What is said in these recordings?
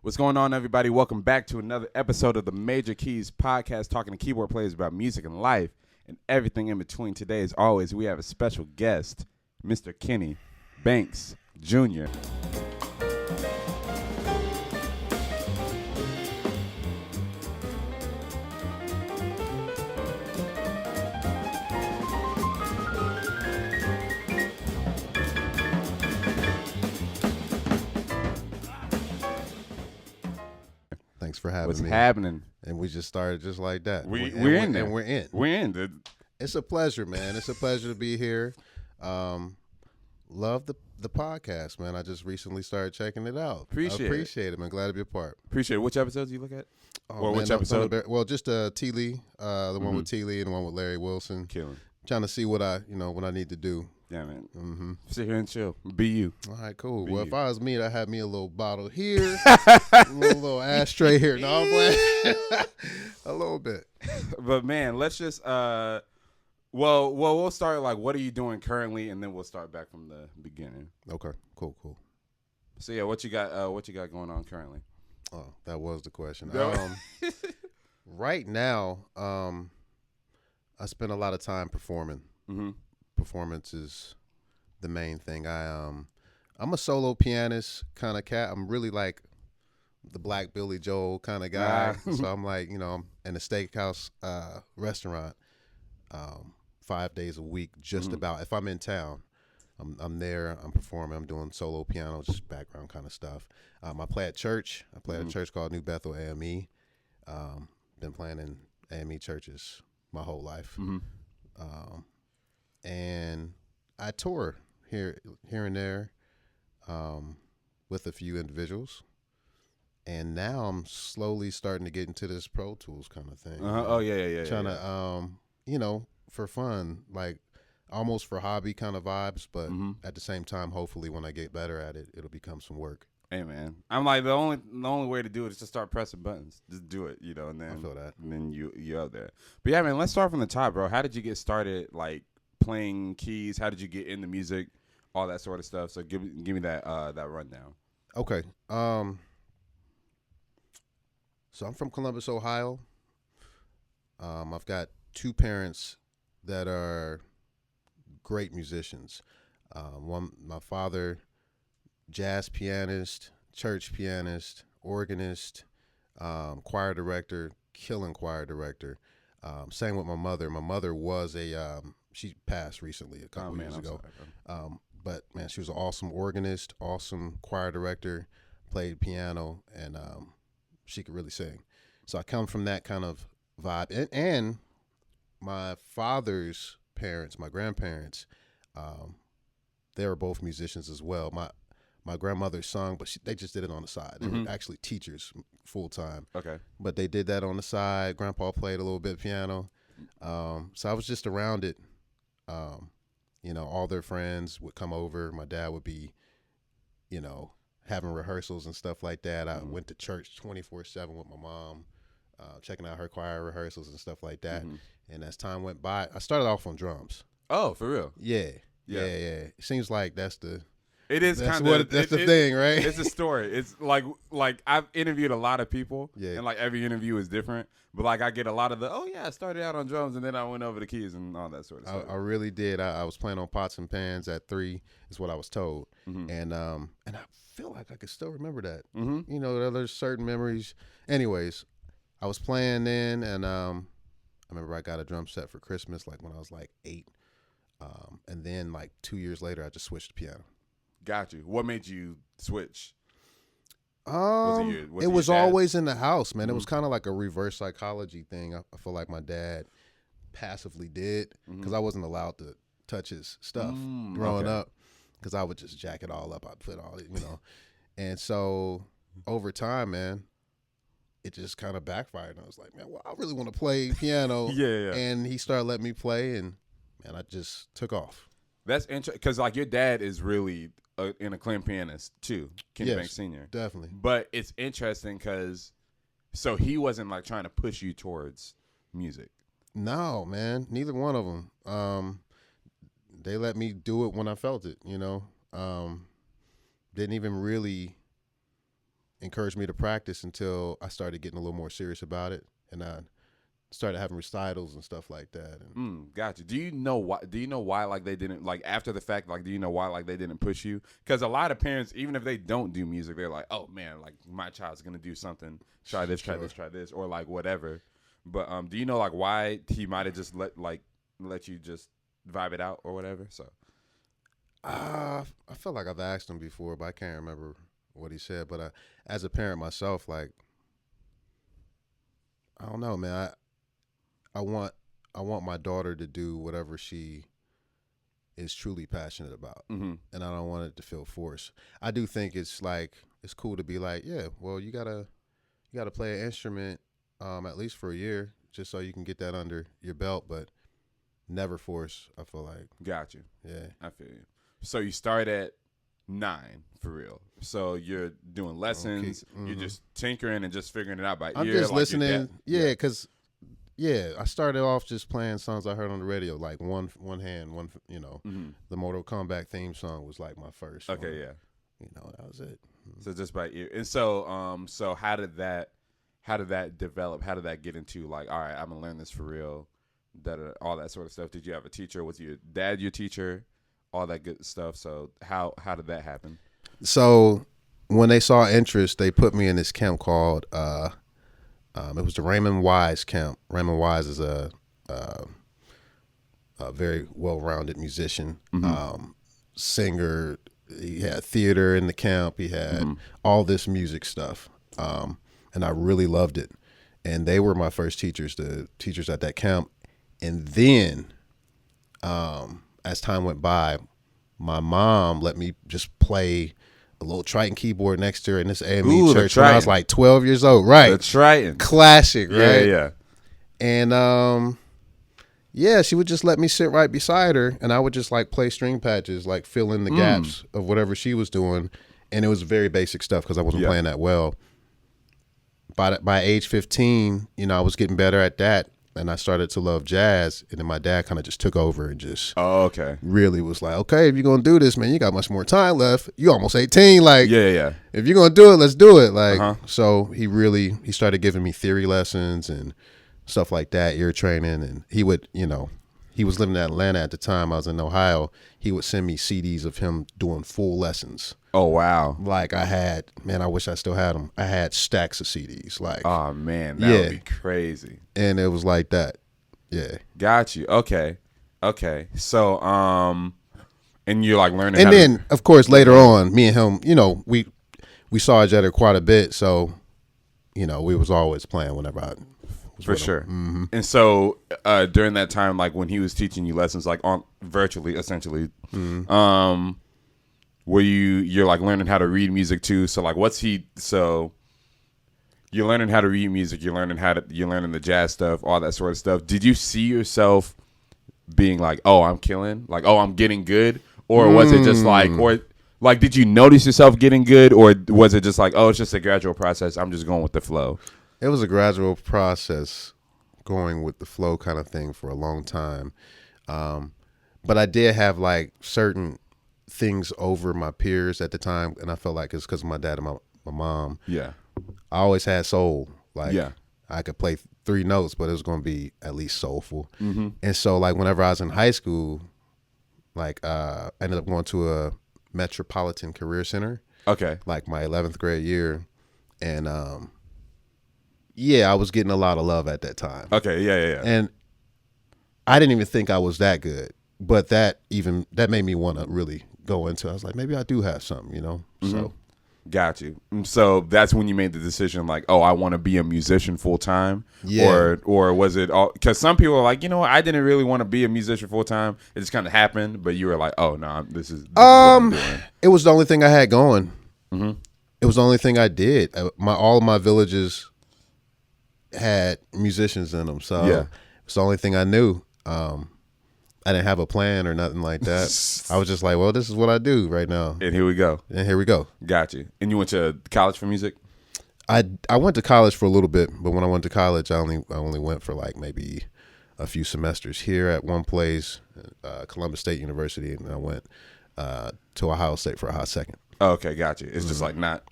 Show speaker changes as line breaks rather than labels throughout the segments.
What's going on, everybody? Welcome back to another episode of the Major Keyz podcast, talking to keyboard players about music and life and everything in between. Today, as always, we have a special guest, Mr. Kenny Banks Jr.
Thanks for having
What's
me.
happening?
And we just started just like that.
We're in there.
And we're in.
We're in, dude.
It's a pleasure, man. It's a pleasure to be here. Love the podcast, man. I just recently started checking it out.
Appreciate
it. I'm glad to be a part.
Appreciate it. Which episodes do you look at?
Or
which episode?
Well, just T. Lee, the one with T. Lee and the one with Larry Wilson.
Killing.
Trying to see what I need to do.
Yeah, man.
Mm-hmm.
Sit here and chill. Be you.
All right, cool.
Be
well,
you.
if I was me, I'd have me a little bottle here, a little ashtray here. No, I'm playing. A little bit.
But man, let's just we'll start like what are you doing currently, and then we'll start back from the beginning.
Okay, cool.
So yeah, what you got going on currently?
Oh, that was the question.
No.
Right now, I spend a lot of time performing.
Mm-hmm.
Performance is the main thing. I'm a solo pianist kind of cat. I'm really like the Black Billy Joel kind of guy. So I'm like, I'm in a steakhouse restaurant 5 days a week, just about. If I'm in town, I'm there. I'm performing. I'm doing solo piano, just background kind of stuff. I play at church. I play at a church called New Bethel AME. Been playing in AME churches my whole life. And I tour here and there with a few individuals. And now I'm slowly starting to get into this Pro Tools kind of thing.
Oh, yeah.
Trying to, for fun, like almost for hobby kind of vibes. But at the same time, hopefully when I get better at it, it'll become some work.
Hey, man. I'm like, the only way to do it is to start pressing buttons. Just do it, and then
I feel that.
And then you out there. But yeah, man, let's start from the top, bro. How did you get started, like, playing keys? How did you get into music? All that sort of stuff. So give me that rundown.
Okay. So I'm from Columbus, Ohio. I've got two parents that are great musicians. My father, jazz pianist, church pianist, organist, choir director, killing choir director. Same with my mother. My mother was she passed recently a couple years ago. Sorry, but man, she was an awesome organist, awesome choir director, played piano, and she could really sing. So I come from that kind of vibe. And my father's parents, my grandparents, they were both musicians as well. My grandmother sung, but they just did it on the side. They were actually teachers full time.
Okay.
But they did that on the side. Grandpa played a little bit of piano. So I was just around it. All their friends would come over. My dad would be, having rehearsals and stuff like that. I went to church 24/7 with my mom, checking out her choir rehearsals and stuff like that. And as time went by, I started off on drums.
Oh, for real?
Yeah. It seems like that's the thing, right?
It's a story. It's like I've interviewed a lot of people, and like every interview is different. But like I get a lot of I started out on drums and then I went over to keys and all that sort of stuff.
I really did. I was playing on pots and pans at 3, is what I was told, and I feel like I could still remember that. There's certain memories. Anyways, I was playing then, and I remember I got a drum set for Christmas, like when I was like 8, and then like 2 years later, I just switched to piano.
Got you. What made you switch?
It was always in the house, man. It was kind of like a reverse psychology thing. I feel like my dad passively did because I wasn't allowed to touch his stuff growing up because I would just jack it all up. I'd put all it, And so over time, man, it just kind of backfired. And I was like, man, well, I really want to play piano.
Yeah.
And he started letting me play, and man, I just took off.
That's interesting because like your dad is really an acclaimed pianist too, Kenny Banks Sr.
Definitely.
But it's interesting because so he wasn't like trying to push you towards music.
No, man, neither one of them. They let me do it when I felt it. Didn't even really encouraged me to practice until I started getting a little more serious about it, and I started having recitals and stuff like that. And
Gotcha. Do you know why? Do you know why like they didn't like after the fact? Like, do you know why like they didn't push you? Because a lot of parents, even if they don't do music, they're like, oh man, like my child's gonna do something. Try this, try this, try this, or like whatever. But do you know like why he might have just let you just vibe it out or whatever? So
I feel like I've asked him before, but I can't remember what he said. But as a parent myself, like I don't know, man. I want my daughter to do whatever she is truly passionate about, and I don't want it to feel forced. I do think it's cool to be like, yeah, well, you gotta play an instrument at least for a year just so you can get that under your belt, but never force. I feel like.
Got you.
Yeah,
I feel you. So you start at 9 for real. So you're doing lessons. You're just tinkering and just figuring it out by ear.
I'm just
like
listening. Yeah, because. Yeah, I started off just playing songs I heard on the radio, like one hand, the Mortal Kombat theme song was like my first.
Okay,
one.
yeah.
That was it.
So just by ear. And so how did that develop? How did that get into like, all right, I'm gonna learn this for real, all that sort of stuff? Did you have a teacher? Was your dad your teacher? All that good stuff. So how did that happen?
So when they saw interest, they put me in this camp called it was the Raymond Wise camp. Raymond Wise is a very well-rounded musician, singer. He had theater in the camp. He had all this music stuff, and I really loved it. And they were my first teachers, the teachers at that camp. And then, as time went by, my mom let me just play a little Triton keyboard next to her in this AME church when I was like 12 years old. Right.
The Triton.
Classic, right?
Yeah.
And she would just let me sit right beside her, and I would just like play string patches, like fill in the gaps of whatever she was doing. And it was very basic stuff because I wasn't playing that well. By age 15, I was getting better at that. And I started to love jazz, and then my dad kind of just took over and just really was like, okay, if you're going to do this, man, you got much more time left. You almost 18. Like,
yeah.
If you're going to do it, let's do it. Like, so he started giving me theory lessons and stuff like that, ear training. And he would, he was living in Atlanta at the time. I was in Ohio. He would send me CDs of him doing full lessons.
Oh, wow.
Like I wish I still had them. I had stacks of CDs. Like,
oh, man, that would be crazy.
And it was like that. Yeah.
Got you. Okay. So, and you're like learning.
And then, of course, later on, me and him, we saw each other quite a bit. So, we was always playing whenever I was
for
with
sure.
him.
And so, during that time, like when he was teaching you lessons, like on virtually, essentially, where you're like learning how to read music too. So like, so you're learning how to read music. You're learning the jazz stuff, all that sort of stuff. Did you see yourself being like, oh, I'm killing, like, oh, I'm getting good? Or was it just like, or like, did you notice yourself getting good? Or was it just like, oh, it's just a gradual process, I'm just going with the flow?
It was a gradual process, going with the flow kind of thing for a long time. But I did have like certain things over my peers at the time, and I felt like it's because of my dad and my mom.
Yeah.
I always had soul. Like,
yeah.
I could play 3 notes, but it was going to be at least soulful. And so, like, whenever I was in high school, like, I ended up going to a Metropolitan Career Center.
Okay.
Like, my 11th grade year. And, I was getting a lot of love at that time.
Okay, yeah.
And I didn't even think I was that good. But that made me want to really go into it. I was like, maybe I do have something, So.
Got you. So that's when you made the decision, like, oh, I want to be a musician full time.
Yeah.
Or was it all? Because some people are like, I didn't really want to be a musician full time. It just kind of happened. But you were like, oh no, this is what I'm doing.
It was the only thing I had going. It was the only thing I did. All of my villages had musicians in them, so it's the only thing I knew. I didn't have a plan or nothing like that. I was just like, well, this is what I do right now.
And here we go.
Got
you. And you went to college for music?
I went to college for a little bit, but when I went to college, I only went for like maybe a few semesters here at one place, Columbus State University, and I went to Ohio State for a hot second.
Oh, okay, got you. It's just like not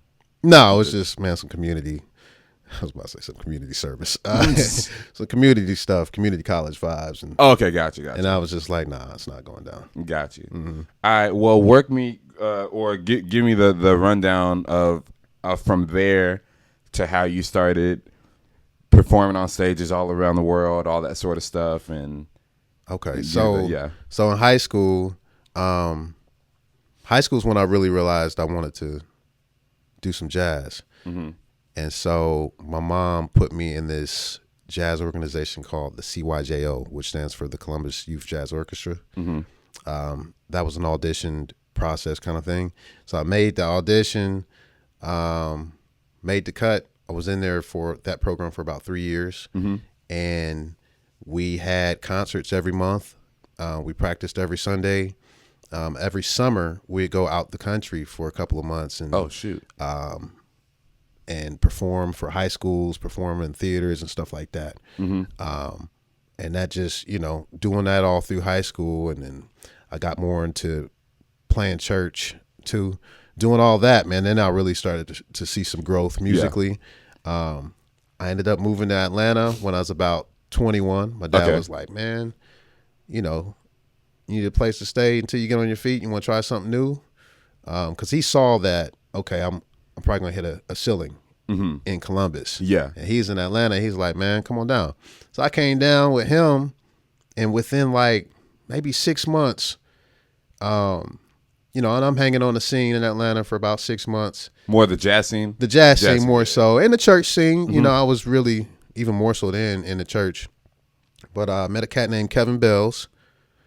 No, it was just, man, some community. I was about to say some community service. So community stuff, community college vibes. And,
Okay, gotcha.
And I was just like, nah, it's not going down.
Got you.
Mm-hmm.
All right, well, work me or give me the rundown of from there to how you started performing on stages all around the world, all that sort of stuff. And
okay, so in high school is when I really realized I wanted to do some jazz. Mm-hmm. And so my mom put me in this jazz organization called the CYJO, which stands for the Columbus Youth Jazz Orchestra. Mm-hmm. That was an audition process kind of thing. So I made the audition, made the cut. I was in there for that program for about 3 years. Mm-hmm. And we had concerts every month. We practiced every Sunday. Every summer, we'd go out the country for a couple of months. And, and perform for high schools, perform in theaters and stuff like that. Mm-hmm. And that just, doing that all through high school. And then I got more into playing church too, doing all that, man. Then I really started to see some growth musically. Yeah. I ended up moving to Atlanta when I was about 21. My dad was like, man, you need a place to stay until you get on your feet. You want to try something new? Because he saw that, okay, I'm probably going to hit a ceiling in Columbus. Yeah. And he's in Atlanta. He's like, man, come on down. So I came down with him, and within like maybe 6 months, and I'm hanging on the scene in Atlanta for about 6 months. More
the jazz scene?
The jazz scene more so. And the church scene, I was really even more so then in the church. But I met a cat named Kevin Bells.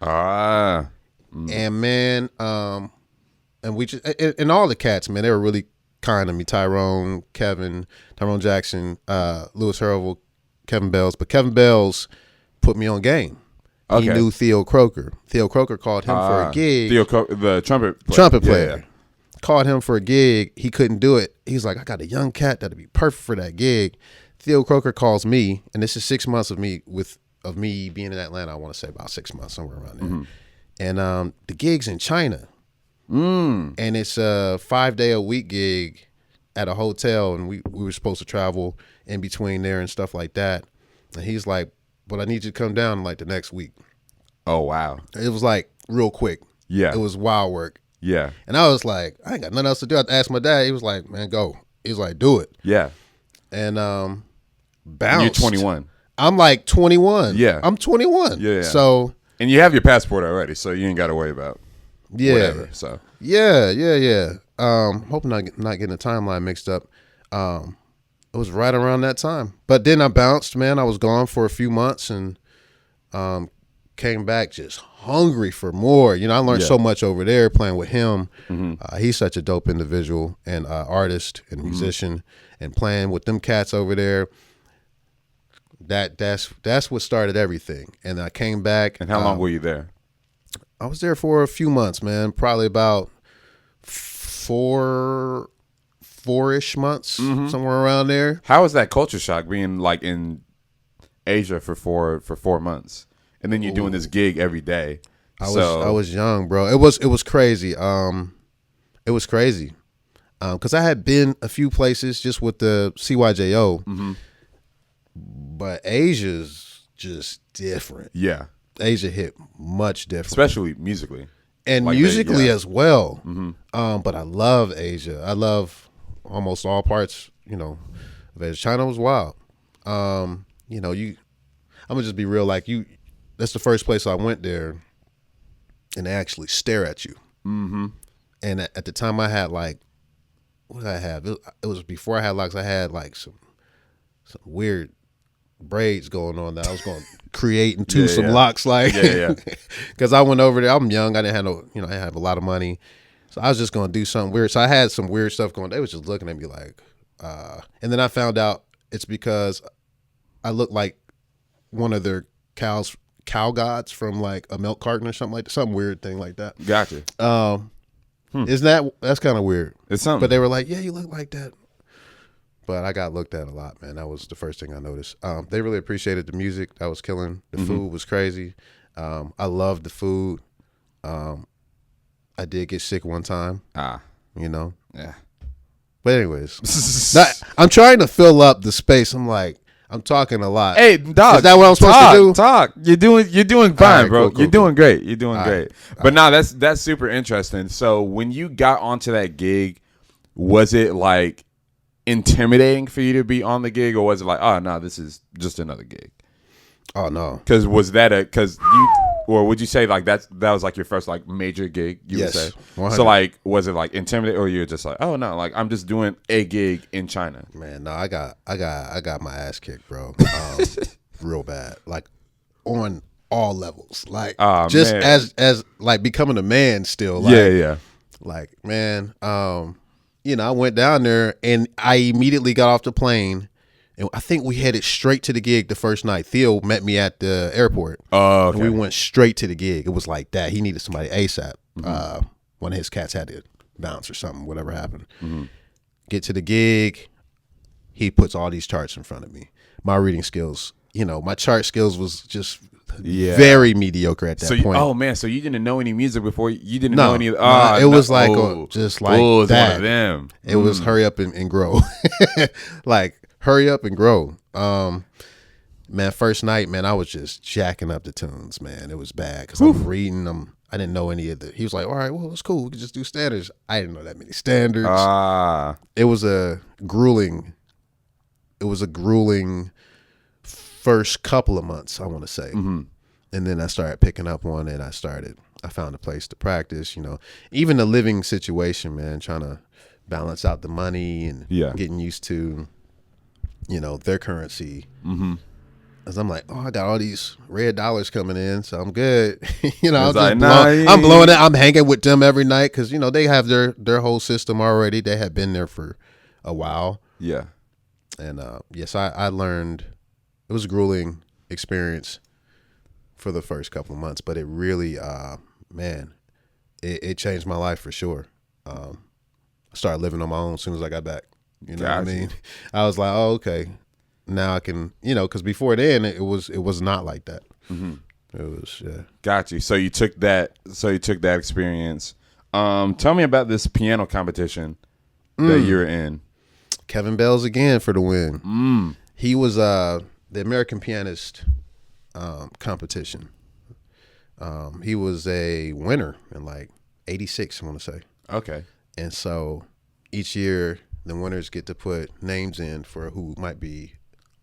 And man, and we just, and all the cats, man, they were really kind to me. Tyrone Jackson, Louis Hervel, Kevin Bells. But Kevin Bells put me on game. Okay. He knew Theo Croker. Theo Croker called him for a gig.
The trumpet player.
Yeah. Called him for a gig. He couldn't do it. He's like, I got a young cat that'd be perfect for that gig. Theo Croker calls me, and this is 6 months of me being in Atlanta. I want to say about 6 months, somewhere around there. Mm-hmm. And the gig's in China. And it's a 5-day-a-week gig at a hotel, and we were supposed to travel in between there and stuff like that. And he's like, but I need you to come down like the next week.
Oh, wow.
It was like real quick. Yeah. It was wild work. Yeah. And I was like, I ain't got nothing else to do. I asked my dad. He was like, man, go. He was like, do it. Yeah. And bounced.
You're 21.
I'm like 21. Yeah. I'm 21. Yeah. So.
And you have your passport already, so you ain't got to worry about whatever. So.
Yeah. Hoping not getting the timeline mixed up. It was right around that time. But then I bounced, man. I was gone for a few months and came back just hungry for more. I learned so much over there playing with him. Mm-hmm. He's such a dope individual and artist and musician, and playing with them cats over there. That's what started everything. And I came back.
And how long were you there?
I was there for a few months, man. Probably about four-ish months, somewhere around there.
How was that culture shock being like in Asia for 4 months, and then you're doing this gig every day?
I was young, bro. It was crazy. It was crazy because I had been a few places just with the CYJO, but Asia's just different. Yeah, Asia hit much different,
especially musically.
And like musically as well. Mm-hmm. But I love Asia. I love almost all parts, of Asia. China was wild. I'm gonna just be real. Like that's the first place I went there, and they actually stare at you. Mm-hmm. And at the time, I had like, what did I have? It was before I had locks. I had like some weird braids going on that I was going to create into some locks, like, because I went over there. I'm young. I didn't have I didn't have a lot of money, so I was just going to do something weird. So I had some weird stuff going. They was just looking at me like, and then I found out it's because I looked like one of their cow gods from like a milk carton or something like that, some weird thing like that.
Gotcha.
That's kind of weird.
It's something.
But they were like, yeah, you look like that. But I got looked at a lot, man. That was the first thing I noticed. They really appreciated the music. That was killing. The food was crazy. I loved the food. I did get sick one time. Yeah. But But anyways, I'm trying to fill up the space. I'm talking a lot.
Hey, dog.
Is that what I'm supposed to do?
Talk. You're doing fine,
right,
bro.
cool,
You're doing great. You're doing
All
great.
right.
But no, that's super interesting. So when you got onto that gig, was it like intimidating for you to be on the gig, or was it like, oh no, this is just another gig?
Oh no.
Because would you say like that was like your first like major gig? You
Yes,
would say.
100.
So like, was it like intimidating, or you're just like, oh no, like I'm just doing a gig in China?
Man, no, I got my ass kicked, bro. Real bad. Like on all levels. Like just
man.
as like becoming a man still. Like,
Yeah.
Like, man, I went down there and I immediately got off the plane. And I think we headed straight to the gig the first night. Theo met me at the airport.
Oh, okay.
And we went straight to the gig. It was like that. He needed somebody ASAP. One of his cats had to bounce or something, whatever happened.
Mm-hmm.
Get to the gig. He puts all these charts in front of me. My reading skills, my chart skills was just very mediocre at that point.
Oh man, so you didn't know any music before? You didn't
No,
know any?
it was like just like
it's
that.
one of them.
It was hurry up and grow. Like hurry up and grow. Man, first night, man, I was just jacking up the tunes, man. It was bad because I'm reading them. I didn't know any of the. He was like, all right, well, it's cool. We can just do standards. I didn't know that many standards. It was a grueling first couple of months, I want to say.
Mm-hmm.
And then I started picking up on it. I found a place to practice, even the living situation, man, trying to balance out the money and getting used to, their currency.
Mm-hmm.
As I'm like, oh, I got all these red dollars coming in, so I'm good.
I'm
I'm blowing it. I'm hanging with them every night because, they have their whole system already. They had been there for a while.
Yeah.
And yes, I learned. It was a grueling experience for the first couple of months, but it really, it changed my life for sure. I started living on my own as soon as I got back. You know what I mean? I was like, oh, okay, now I can, because before then it was not like that.
Mm-hmm.
It was, yeah.
Got you. So you took that experience. Tell me about this piano competition that you're in.
Kevin Bells again for the win. He was the American Pianist competition. He was a winner in like 86, I want to say.
Okay.
And so each year the winners get to put names in for who might be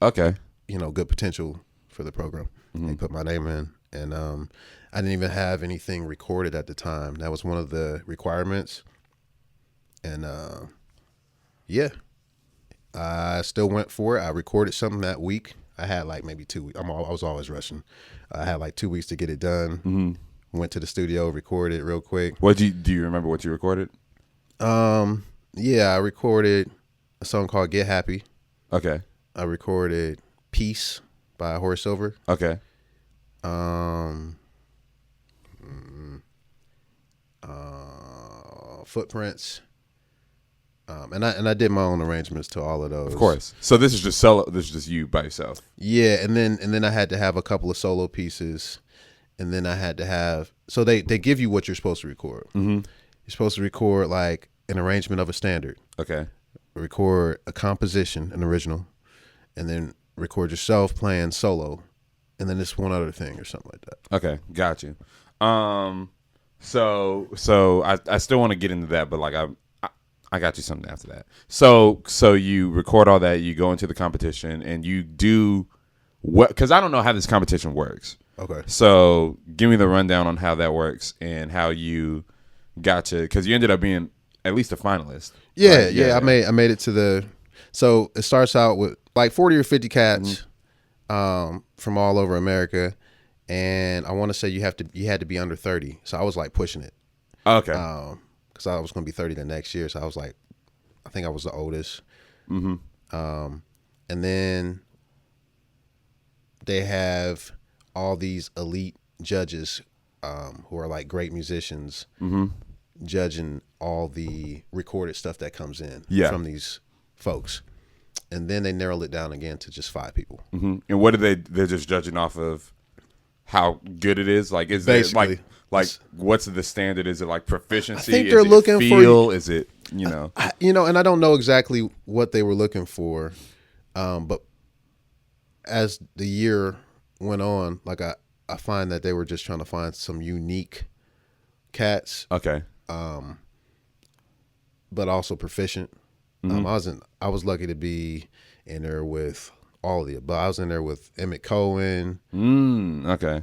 good potential for the program. Mm-hmm. They put my name in, and I didn't even have anything recorded at the time. That was one of the requirements. And I still went for it. I recorded something that week. I had like maybe 2 weeks. I was always rushing. I had like 2 weeks to get it done.
Mm-hmm.
Went to the studio, recorded it real quick.
Do you remember what you recorded?
I recorded a song called Get Happy.
Okay.
I recorded Peace by Horace Silver.
Okay.
Footprints. And I did my own arrangements to all of those.
Of course. So this is just solo. This is just you by yourself.
Yeah, and then I had to have a couple of solo pieces, and then I had to have. So they give you what you're supposed to record.
Mm-hmm.
You're supposed to record like an arrangement of a standard.
Okay. Record
a composition, an original, and then record yourself playing solo, and then it's one other thing or something like that.
Okay, got you. So I still want to get into that, but like I got you something after that. So you record all that, you go into the competition, and you do what? Because I don't know how this competition works.
Okay. So
give me the rundown on how that works and how you got to, because you ended up being at least a finalist.
Yeah, right? Yeah. I made it to the. So it starts out with like 40 or 50 cats, from all over America, and I want to say you had to be under 30. So I was like pushing it.
Okay.
Because I was going to be 30 the next year, so I was like, I think I was the oldest.
Mm-hmm.
And then they have all these elite judges who are like great musicians, judging all the recorded stuff that comes in from these folks. And then they narrowed it down again to just 5 people.
Mm-hmm. And what are they're just judging off of how good it is? Like, is
basically
it like what's the standard? Is it like proficiency?
I think they're looking
feel?
for.
Is it? you know.
And I don't know exactly what they were looking for, but as the year went on, like I find that they were just trying to find some unique cats.
Okay.
But also proficient. I was lucky to be in there with all of the above. I was in there with Emmett Cohen.
Okay.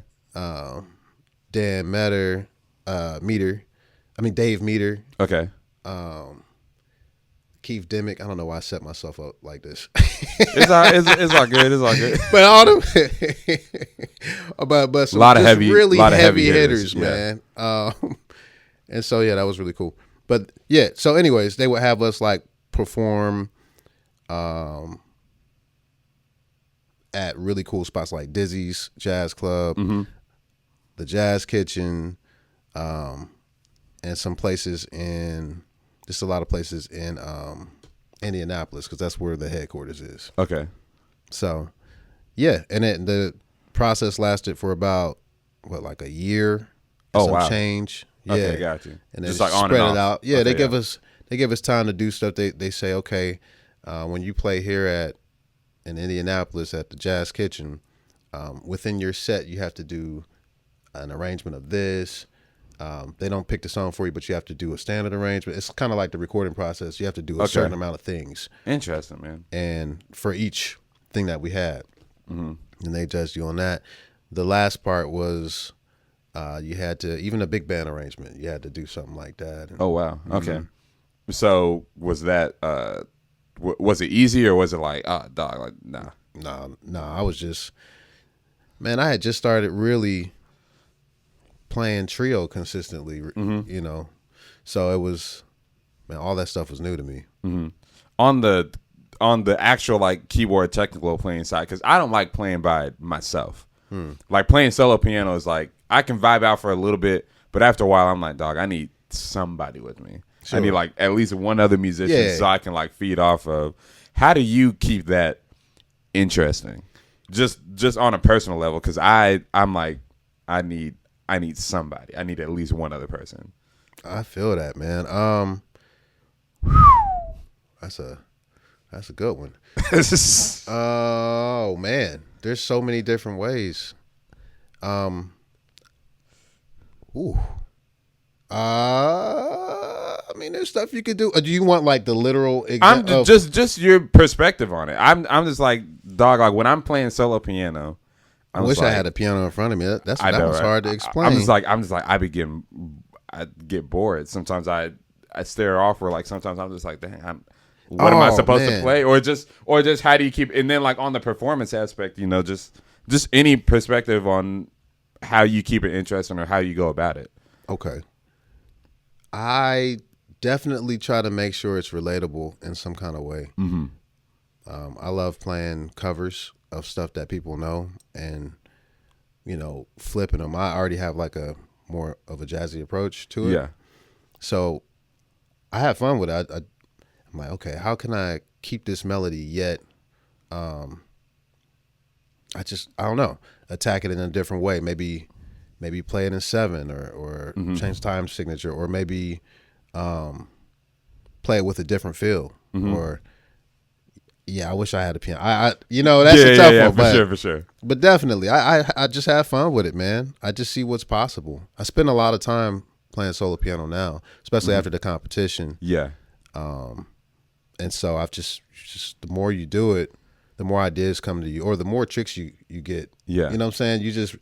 Dan Meter. Dave Meter.
Okay.
Keith Dimmick. I don't know why I set myself up like this.
It's all good. It's all good.
But all them, but some
a lot of heavy
hitters,
yeah.
man. And so that was really cool. But yeah, so anyways, they would have us like perform at really cool spots like Dizzy's Jazz Club, the Jazz Kitchen, and some places just a lot of places in Indianapolis, because that's where the headquarters is.
Okay.
So yeah, and the process lasted for about like a year. Some change. Yeah.
Okay, got you.
And
just
then
like on
spread
and off.
it out. Yeah,
okay,
they give us time to do stuff. They say, okay, when you play here in Indianapolis at the Jazz Kitchen, within your set you have to do an arrangement of this. They don't pick the song for you, but you have to do a standard arrangement. It's kind of like the recording process. You have to do a certain amount of things.
Interesting, man.
And for each thing that we had, and they judged you on that. The last part was you had to, even a big band arrangement, you had to do something like that.
Oh, wow. Okay. So was that, was it easy, or was it like, dog, like, nah?
Nah, I was just, man, I had just started really playing trio consistently, so it was, man, all that stuff was new to me.
On the actual like keyboard technical playing side, because I don't like playing by myself. Like playing solo piano is like, I can vibe out for a little bit, but after a while I'm like, dog, I need somebody with me. Sure. I need like at least one other musician so I can like feed off of. How do you keep that interesting? Just on a personal level, because I'm like, I need somebody. I need at least one other person.
I feel that, man. That's a good one. Oh man, there's so many different ways. I mean, there's stuff you could do. Do you want like the literal example?
Just your perspective on it. I'm just like, dog, like when I'm playing solo piano,
I wish I had a piano in front of me. That was hard to explain.
I'm just like I get bored. Sometimes I stare off, or like sometimes I'm just like, dang, what am I supposed to play? Or just how do you keep, and then like on the performance aspect, just any perspective on how you keep it interesting or how you go about it.
Okay. I definitely try to make sure it's relatable in some kind of way. I love playing covers of stuff that people know and, flipping them. I already have like a more of a jazzy approach to it.
Yeah.
So I have fun with it. I'm like, okay, how can I keep this melody yet? I don't know, attack it in a different way. Maybe play it in 7 or change time signature, or maybe play it with a different feel. Or I wish I had a piano. That's a tough one. For sure. But definitely, I just have fun with it, man. I just see what's possible. I spend a lot of time playing solo piano now, especially after the competition.
Yeah.
And so I've just the more you do it, the more ideas come to you, or the more tricks you get.
Yeah.
You know what I'm saying? You just,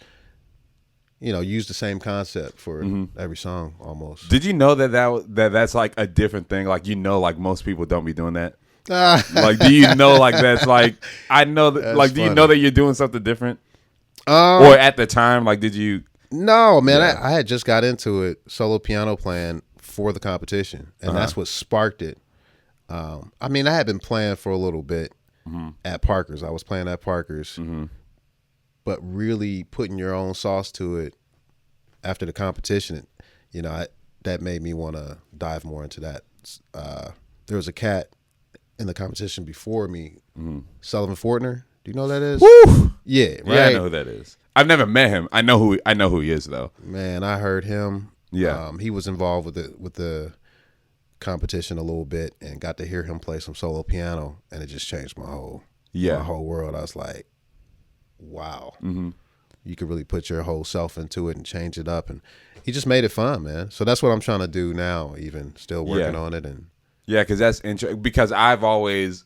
use the same concept for every song almost.
Did you know that's like a different thing? Like, like most people don't be doing that. Like, do you know, like, that's like, I know that, like, do you know that you're doing something different? Or at the time, like, did you?
No, man, I had just got into it, solo piano playing for the competition, and that's what sparked it. I had been playing for a little bit at Parker's. I was playing at Parker's, but really putting your own sauce to it after the competition, that made me want to dive more into that. There was a cat in the competition before me, Sullivan Fortner. Do you know who that is?
Woo!
Yeah, right.
Yeah, I know who that is. I've never met him. I know who he is though.
Man, I heard him.
Yeah,
he was involved with the competition a little bit and got to hear him play some solo piano, and it just changed my whole world. I was like, wow.
Mm-hmm.
You could really put your whole self into it and change it up, and he just made it fun, man. So that's what I'm trying to do now, even still working on it. And
yeah, because that's interesting, because I've always,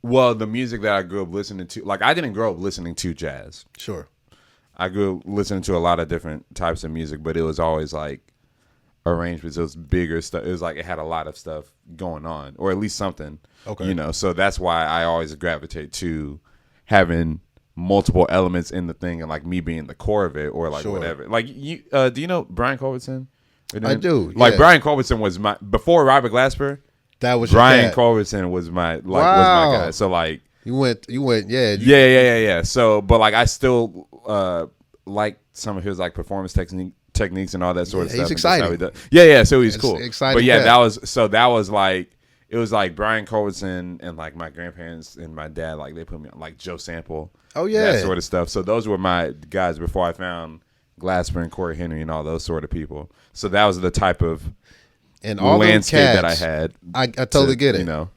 well, the music that I grew up listening to, like I didn't grow up listening to jazz.
Sure.
I grew up listening to a lot of different types of music, but it was always like arrangements. It was bigger stuff. It was like it had a lot of stuff going on, or at least something.
Okay.
You know, so that's why I always gravitate to having multiple elements in the thing, and like me being the core of it, or like whatever. Like you, do you know Brian Culbertson?
I do.
Like
yeah.
Brian Culbertson was my, before Robert Glasper.
That was
Brian Culbertson was my was my guy. So like
you went
yeah. So but like I still like some of his like performance techniques and all that sort of stuff.
He's exciting.
Yeah. So he's cool.
Exciting.
But yeah, that was like, it was like Brian Culbertson and like my grandparents and my dad, like they put me on like Joe Sample.
Oh yeah,
that sort of stuff. So those were my guys before I found Glasper and Corey Henry and all those sort of people. So that was the type of
and all
landscape
cats,
that I had.
I totally get it.
You know,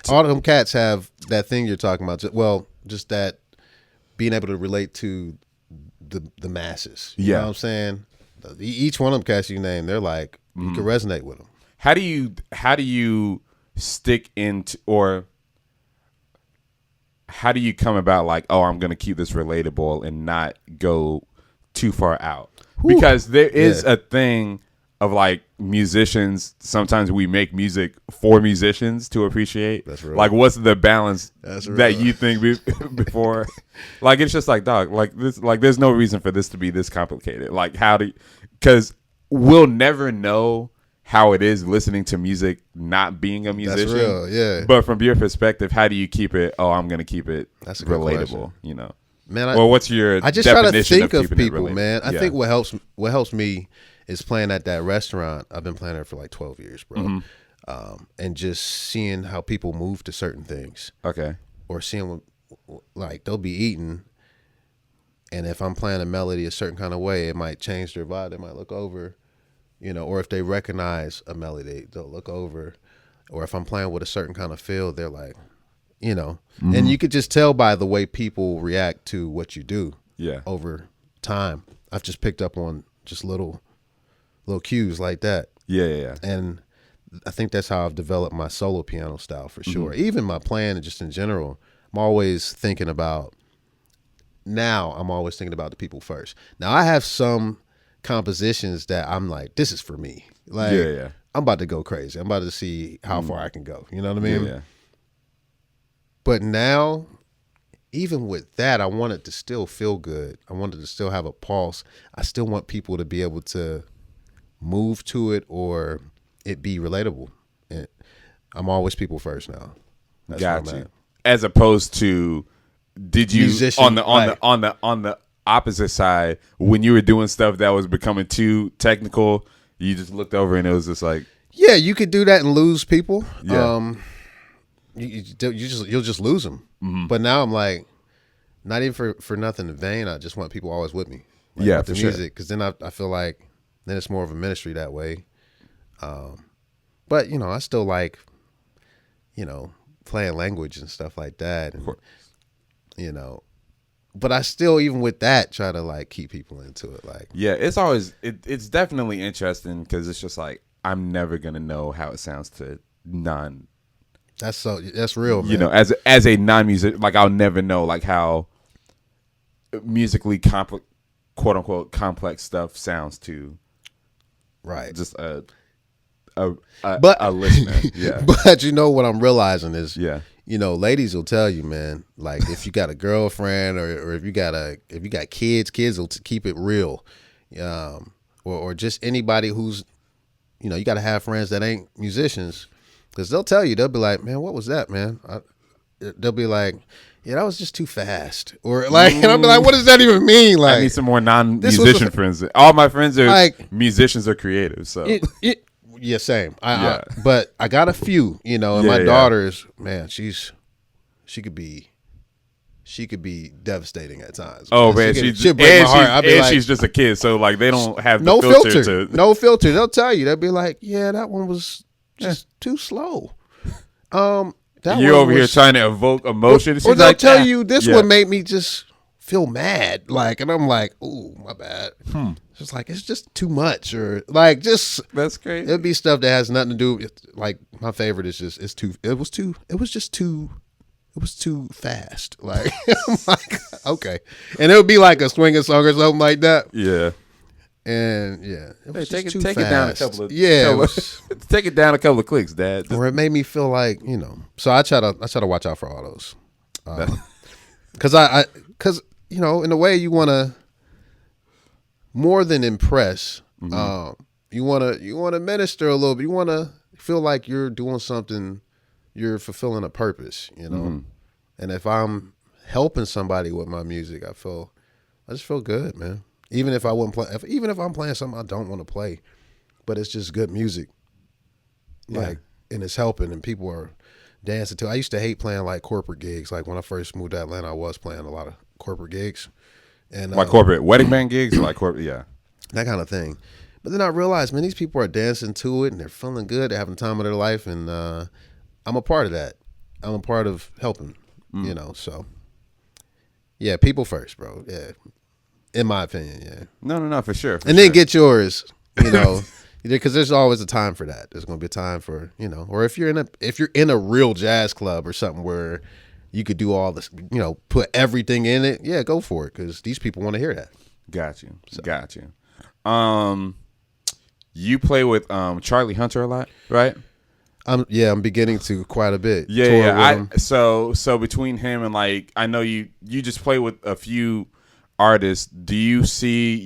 all of them cats have that thing you're talking about. Well, just that being able to relate to the masses. You know what I'm saying? Each one of them cats you name, they're like, you can resonate with them.
How do you stick into, or how do you come about like, oh, I'm going to keep this relatable and not go too far out? Because there is a thing of like musicians, sometimes we make music for musicians to appreciate. That's real. Like, what's the balance that you think before? Like, it's just like, dog, like this, like there's no reason for this to be this complicated. Like, because we'll never know how it is listening to music not being a musician.
That's real, yeah.
But from your perspective, how do you keep it? Oh, I'm going to keep it relatable, you know?
Man,
or what's your
I just try to think of people, man. I think what helps me is playing at that restaurant. I've been playing there for like 12 years, bro. And just seeing how people move to certain things.
Okay.
Or seeing like they'll be eating, and if I'm playing a melody a certain kind of way, it might change their vibe. They might look over, you know, or if they recognize a melody, they'll look over. Or if I'm playing with a certain kind of feel, they're like, you know, and you could just tell by the way people react to what you do. Yeah. Over time, I've just picked up on just little cues like that. Yeah. And I think that's how I've developed my solo piano style for sure. Even my playing, just in general, I'm always thinking about the people first. Now I have some compositions that I'm like, this is for me. Like, I'm about to go crazy. I'm about to see how far I can go. You know what I mean? Yeah. But now, even with that, I want it to still feel good. I want it to still have a pulse. I still want people to be able to move to it or it be relatable. And I'm always people first now. That's
got you. As opposed to, did you on the opposite side, when you were doing stuff that was becoming too technical, you just looked over and it was just like,
yeah, you could do that and lose people. Yeah. You'll just lose them. But now I'm like, not even for nothing in vain. I just want people always with me. Like,
yeah,
with the
for
music,
sure.
because then I feel like then it's more of a ministry that way. But you know, I still like, you know, playing language and stuff like that, and you know, but I still, even with that, try to like keep people into it. Like,
yeah, it's always it's definitely interesting because it's just like I'm never gonna know how it sounds to non.
That's real, man.
You know, as a non-music, like I'll never know like how musically quote unquote complex stuff sounds to just a listener. Yeah.
But you know what I'm realizing is, you know, ladies will tell you, man, like if you got a girlfriend or if you got kids will keep it real. Or just anybody who's, you know, you got to have friends that ain't musicians. Because they'll tell you, they'll be like, man, what was that, man? They'll be like, yeah, that was just too fast. Or like, and I'll be like, what does that even mean? Like,
I need some more non-musician friends. All my friends are like, musicians or creatives. So
yeah, same. But I got a few, you know, and my daughter's, man, she could be devastating at times.
Oh man, she'll break my heart. And she's just a kid, so like they don't have no filter. No
filter. They'll tell you. They'll be like, yeah, that one was just too slow.
You're over here trying to evoke emotion.
Or they'll tell you this one made me just feel mad, like, and I'm like, ooh, my bad. It's just like, it's just too much, or like, just
that's crazy.
It'd be stuff that has nothing to do with, like, my favorite is just it was too fast. Like, I'm like, okay, and it would be like a swinging song or something like that.
Yeah.
And yeah, it was
take
just
it
too fast.
It down a couple of take it down a couple of clicks, Dad.
Or it made me feel like, So I try to watch out for all those, because in a way you want to more than impress. You want to minister a little bit. You want to feel like you're doing something, you're fulfilling a purpose. And if I'm helping somebody with my music, I just feel good, man. Even if I wouldn't play, even if I'm playing something I don't want to play, but it's just good music, and it's helping, and people are dancing to. I used to hate playing like corporate gigs. Like when I first moved to Atlanta, I was playing a lot of corporate gigs, and
like corporate wedding band gigs, like corporate,
that kind of thing. But then I realized, man, these people are dancing to it, and they're feeling good. They're having the time of their life, and I'm a part of that. I'm a part of helping, So yeah, people first, bro. Yeah. In my opinion, yeah.
No, for sure.
Then get yours, because there's always a time for that. There's going to be a time for, or if you're in a real jazz club or something where you could do all this, put everything in it. Yeah, go for it, because these people want to hear that.
Got you. You play with Charlie Hunter a lot, right?
I'm beginning to quite a bit.
Yeah. So between him and, like, I know you just play with a few artists. Do you see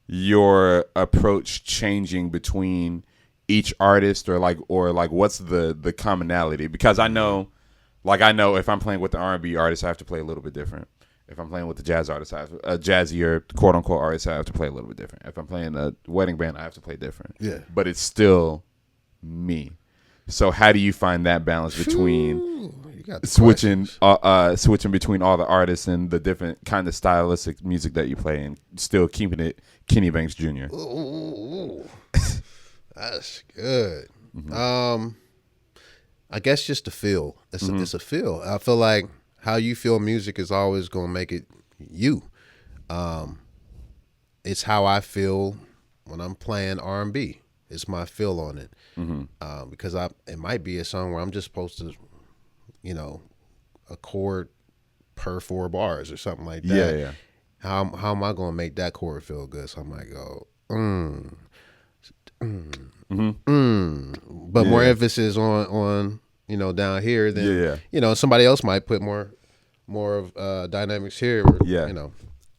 your approach changing between each artist, or what's the commonality? Because I know if I'm playing with the R&B artist, I have to play a little bit different. If I'm playing with the jazz artist, I have a jazzier quote unquote artist, I have to play a little bit different. If I'm playing a wedding band, I have to play different.
Yeah.
But it's still me. So how do you find that balance between switching between all the artists and the different kind of stylistic music that you play, and still keeping it Kenny Banks Jr.?
Ooh. That's good. I guess just a feel. It's a feel. I feel like how you feel music is always going to make it you. It's how I feel when I'm playing R&B. It's my feel on it. Because it might be a song where I'm just supposed to, a chord per 4 bars or something like that.
Yeah.
How am I going to make that chord feel good? So I might go, but more emphasis on down here than somebody else might put more of dynamics here. Or,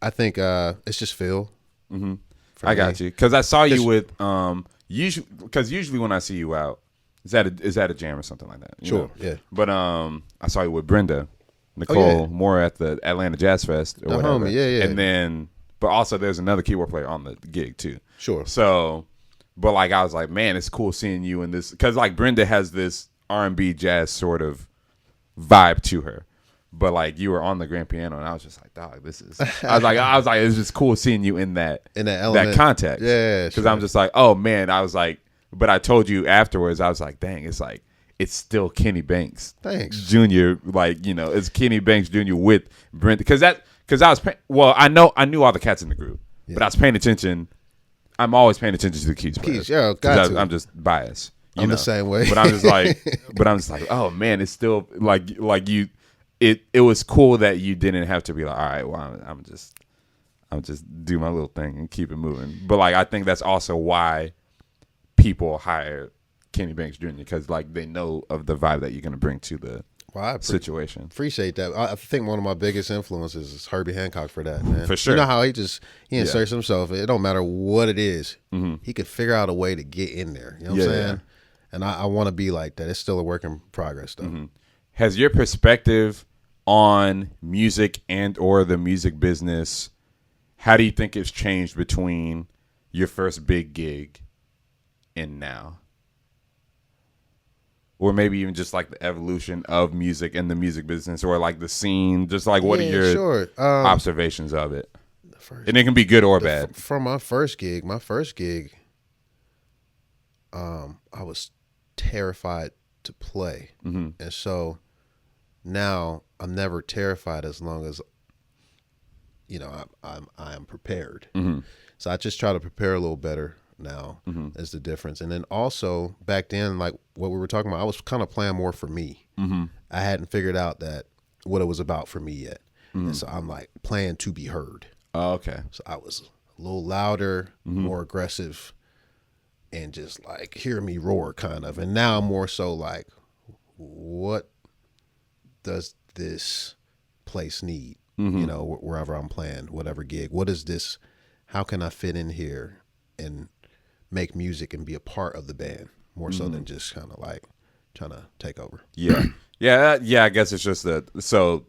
I think it's just feel.
I got you, because I saw you with usually when I see you out, is that a jam or something like that?
Sure, yeah.
But I saw you with Brenda Nicole more at the Atlanta Jazz Fest or whatever.
Homie, yeah.
And then, but also there's another keyboard player on the gig too.
Sure.
So, but like I was like, man, it's cool seeing you in this, because like Brenda has this R&B jazz sort of vibe to her. But like you were on the grand piano, and I was just like, dog, this is. I was like, it's just cool seeing you in that
element.
that context.
Yeah,
because I'm just like, oh man, I was like, but I told you afterwards, I was like, dang, it's still Kenny Banks.
Thanks,
Jr. Like, it's Kenny Banks Jr. with Brent, because I was I knew all the cats in the group, but I was paying attention. I'm always paying attention to the Keyz players.
Keyz,
I'm just biased.
I'm the same way.
But I'm just like, oh man, it's still like you. It was cool that you didn't have to be like, all right, well, I'm just do my little thing and keep it moving. But like, I think that's also why people hire Kenny Banks Jr., because like they know of the vibe that you're going to bring to the situation.
Appreciate that. I think one of my biggest influences is Herbie Hancock for that, man.
For sure.
You know how he inserts himself. It don't matter what it is. He could figure out a way to get in there. You know what I'm saying? Yeah. And I want to be like that. It's still a work in progress, though.
Has your perspective on music and or the music business, how do you think it's changed between your first big gig and now? Or maybe even just like the evolution of music and the music business, or like the scene, just like what are your observations of it? And it can be good or bad.
From my first gig, I was terrified to play. And so now I'm never terrified as long as, you know, I am prepared. So I just try to prepare a little better now is the difference. And then also back then, like what we were talking about, I was kind of playing more for me. I hadn't figured out that what it was about for me yet. And so I'm like playing to be heard.
Oh, okay.
So I was a little louder, more aggressive, and just like hear me roar kind of. And now I'm more so like, what does this place need? You know, wherever I'm playing, whatever gig, what is this? How can I fit in here and make music and be a part of the band more so than just kind of like trying to take over?
Yeah. I guess it's just that. So,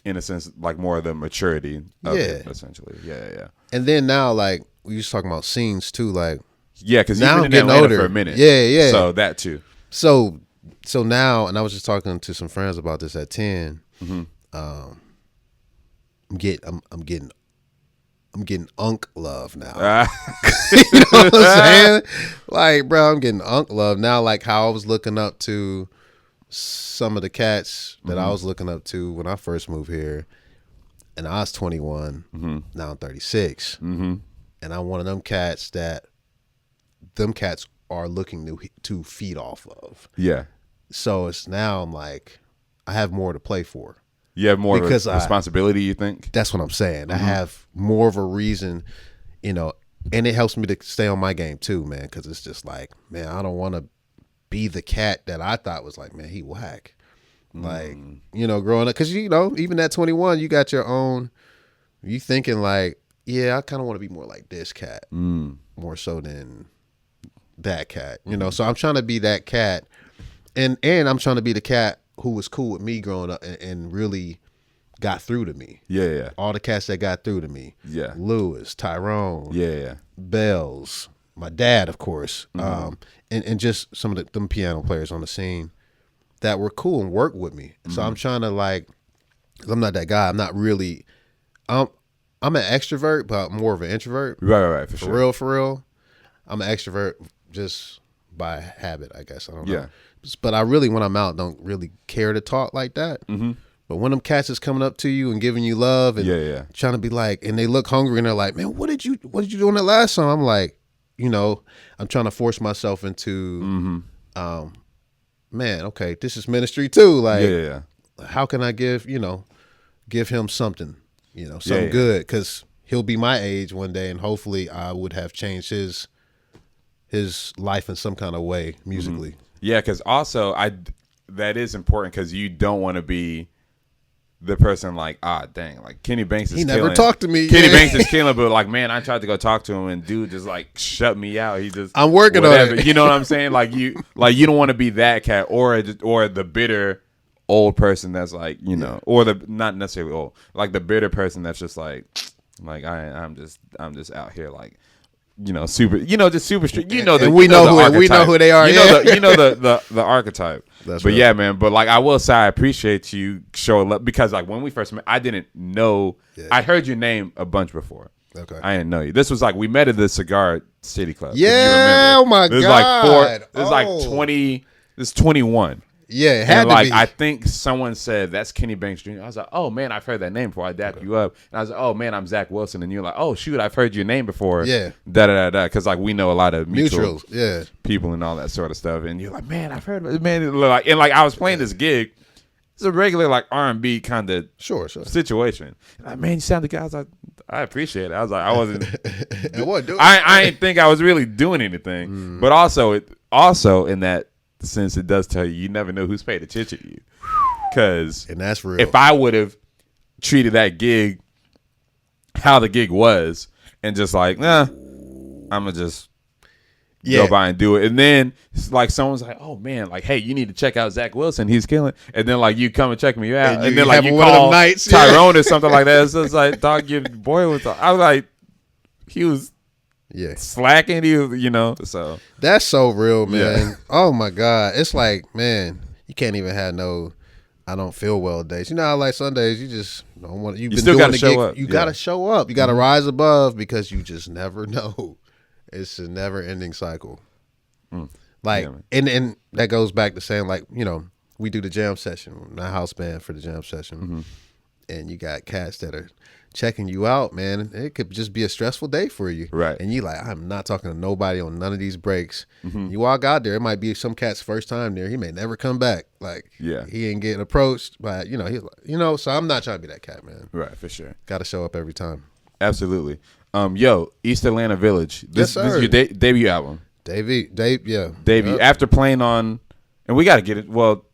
in a sense, like more of the maturity of it, essentially. Yeah.
And then now, like, we was talking about scenes too, like.
Yeah, because you've
now
been
I'm
in
getting
Atlanta
older.
for a minute.
Yeah.
So that too.
So now, and I was just talking to some friends about this at 10. I'm getting unk love now. You know what I'm saying? Like, bro, I'm getting unk love now. Like how I was looking up to some of the cats that I was looking up to when I first moved here, and I was 21. Now I'm 36, and I'm one of them cats that are looking to feed off of.
Yeah.
So it's now I'm like, I have more to play for.
You have more
because
of a responsibility, you think?
That's what I'm saying. I have more of a reason, you know, and it helps me to stay on my game too, man, because it's just like, man, I don't want to be the cat that I thought was like, man, he whack. Like, you know, growing up, because, you know, even at 21, you got your own, you thinking like, yeah, I kind of want to be more like this cat, more so than that cat, you know. So I'm trying to be that cat, and I'm trying to be the cat who was cool with me growing up and really got through to me.
Yeah.
All the cats that got through to me.
Yeah.
Lewis, Tyrone.
Yeah.
Bells. My dad, of course. And just some of them piano players on the scene that were cool and worked with me. So I'm trying to like, 'cause I'm not that guy. I'm not really, I'm an extrovert, but more of an introvert.
Right. For sure.
For real. I'm an extrovert just by habit, I guess. I don't know.
Yeah.
But I really, when I'm out, don't really care to talk like that. But when them cats is coming up to you and giving you love and trying to be like, and they look hungry and they're like, man, what did you do on that last song? I'm like, you know, I'm trying to force myself into, man, okay, this is ministry too. Like, how can I give him something, something good? Because he'll be my age one day, and hopefully I would have changed his life in some kind of way musically.
Yeah, because also that is important, because you don't want to be the person like, dang, like Kenny Banks is killing.
He never talked to me.
Kenny Banks is killing, but like, man, I tried to go talk to him and dude just like shut me out. He just,
I'm working
whatever.
on it.
You know what I'm saying? Like you don't want to be that cat or the bitter old person that's like, or the not necessarily old, like the bitter person that's just like I'm just out here like, super, just super strict. We know who
they are.
The archetype.
That's
but
right.
Yeah, man. But like, I will say, I appreciate you showing up, because like when we first met, I didn't know. Yeah. I heard your name a bunch before.
Okay.
I didn't know you. This was like we met at the Cigar City Club.
Yeah. Oh my God.
This is like 20. This is 21.
Yeah, it had to be.
I think someone said that's Kenny Banks Jr. I was like, oh man, I've heard that name before. I dapped you up, and I was like, oh man, I'm Zach Wilson, and you're like, oh shoot, I've heard your name before.
Yeah.
Because like we know a lot of mutuals,
yeah,
people and all that sort of stuff, and you're like, man, I've heard of it, man. Like, and like I was playing this gig. It's a regular like R&B kind of situation. And like, man, you sound the guy. I was like, I appreciate it. I was like, I wasn't. I didn't think I was really doing anything, but also in that sense, it does tell you never know who's paid attention to you. Because
and that's real.
If I would have treated that gig how the gig was and just like, I'm gonna just go by and do it, and then it's like someone's like, oh man, like, hey, you need to check out Zach Wilson, he's killing, and then like you come and check me out, and then like you call Tyrone or something like that. So it's like, dog, your boy was. I was like, he was. Yeah, slacking, so
that's so real, man. Yeah. Oh my God, it's like, man, you can't even have no I don't feel well days. You know how like some days you just don't want. You
still got to show up.
You got to show up. You got to rise above, because you just never know. It's a never ending cycle. Like,
Yeah,
and that goes back to saying, like, you know, we do the jam session, my house band for the jam session, and you got cats that are checking you out, man. It could just be a stressful day for you,
right.
And you like, I'm not talking to nobody on none of these breaks. You walk out there, it might be some cat's first time there. He may never come back. Like,
Yeah.
he ain't getting approached by, you know, he's like, you know. So I'm not trying to be that cat, man.
Right, for sure.
Got to show up every time.
Absolutely. Yo, East Atlanta Village. This is your debut album.
Debut.
Yep. After playing on, and we got to get it. Well,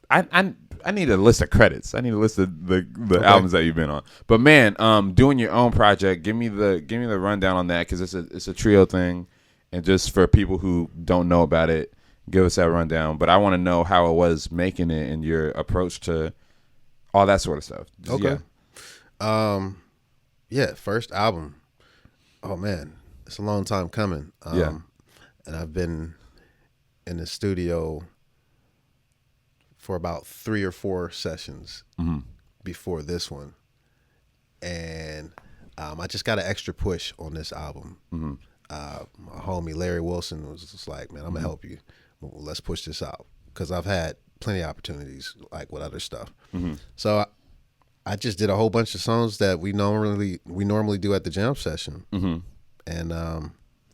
I need a list of credits. I need a list of the albums that you've been on. But man, doing your own project. Give me the rundown on that, because it's a trio thing, and just for people who don't know about it, give us that rundown. But I want to know how it was making it and your approach to all that sort of stuff.
Okay. Yeah. First album. Oh man, it's a long time coming. And I've been in the studio for about 3 or 4 sessions before this one, and I just got an extra push on this album. My homie Larry Wilson was just like, "Man, I'm gonna help you. Let's push this out," because I've had plenty of opportunities like with other stuff. So I just did a whole bunch of songs that we normally do at the jam session, and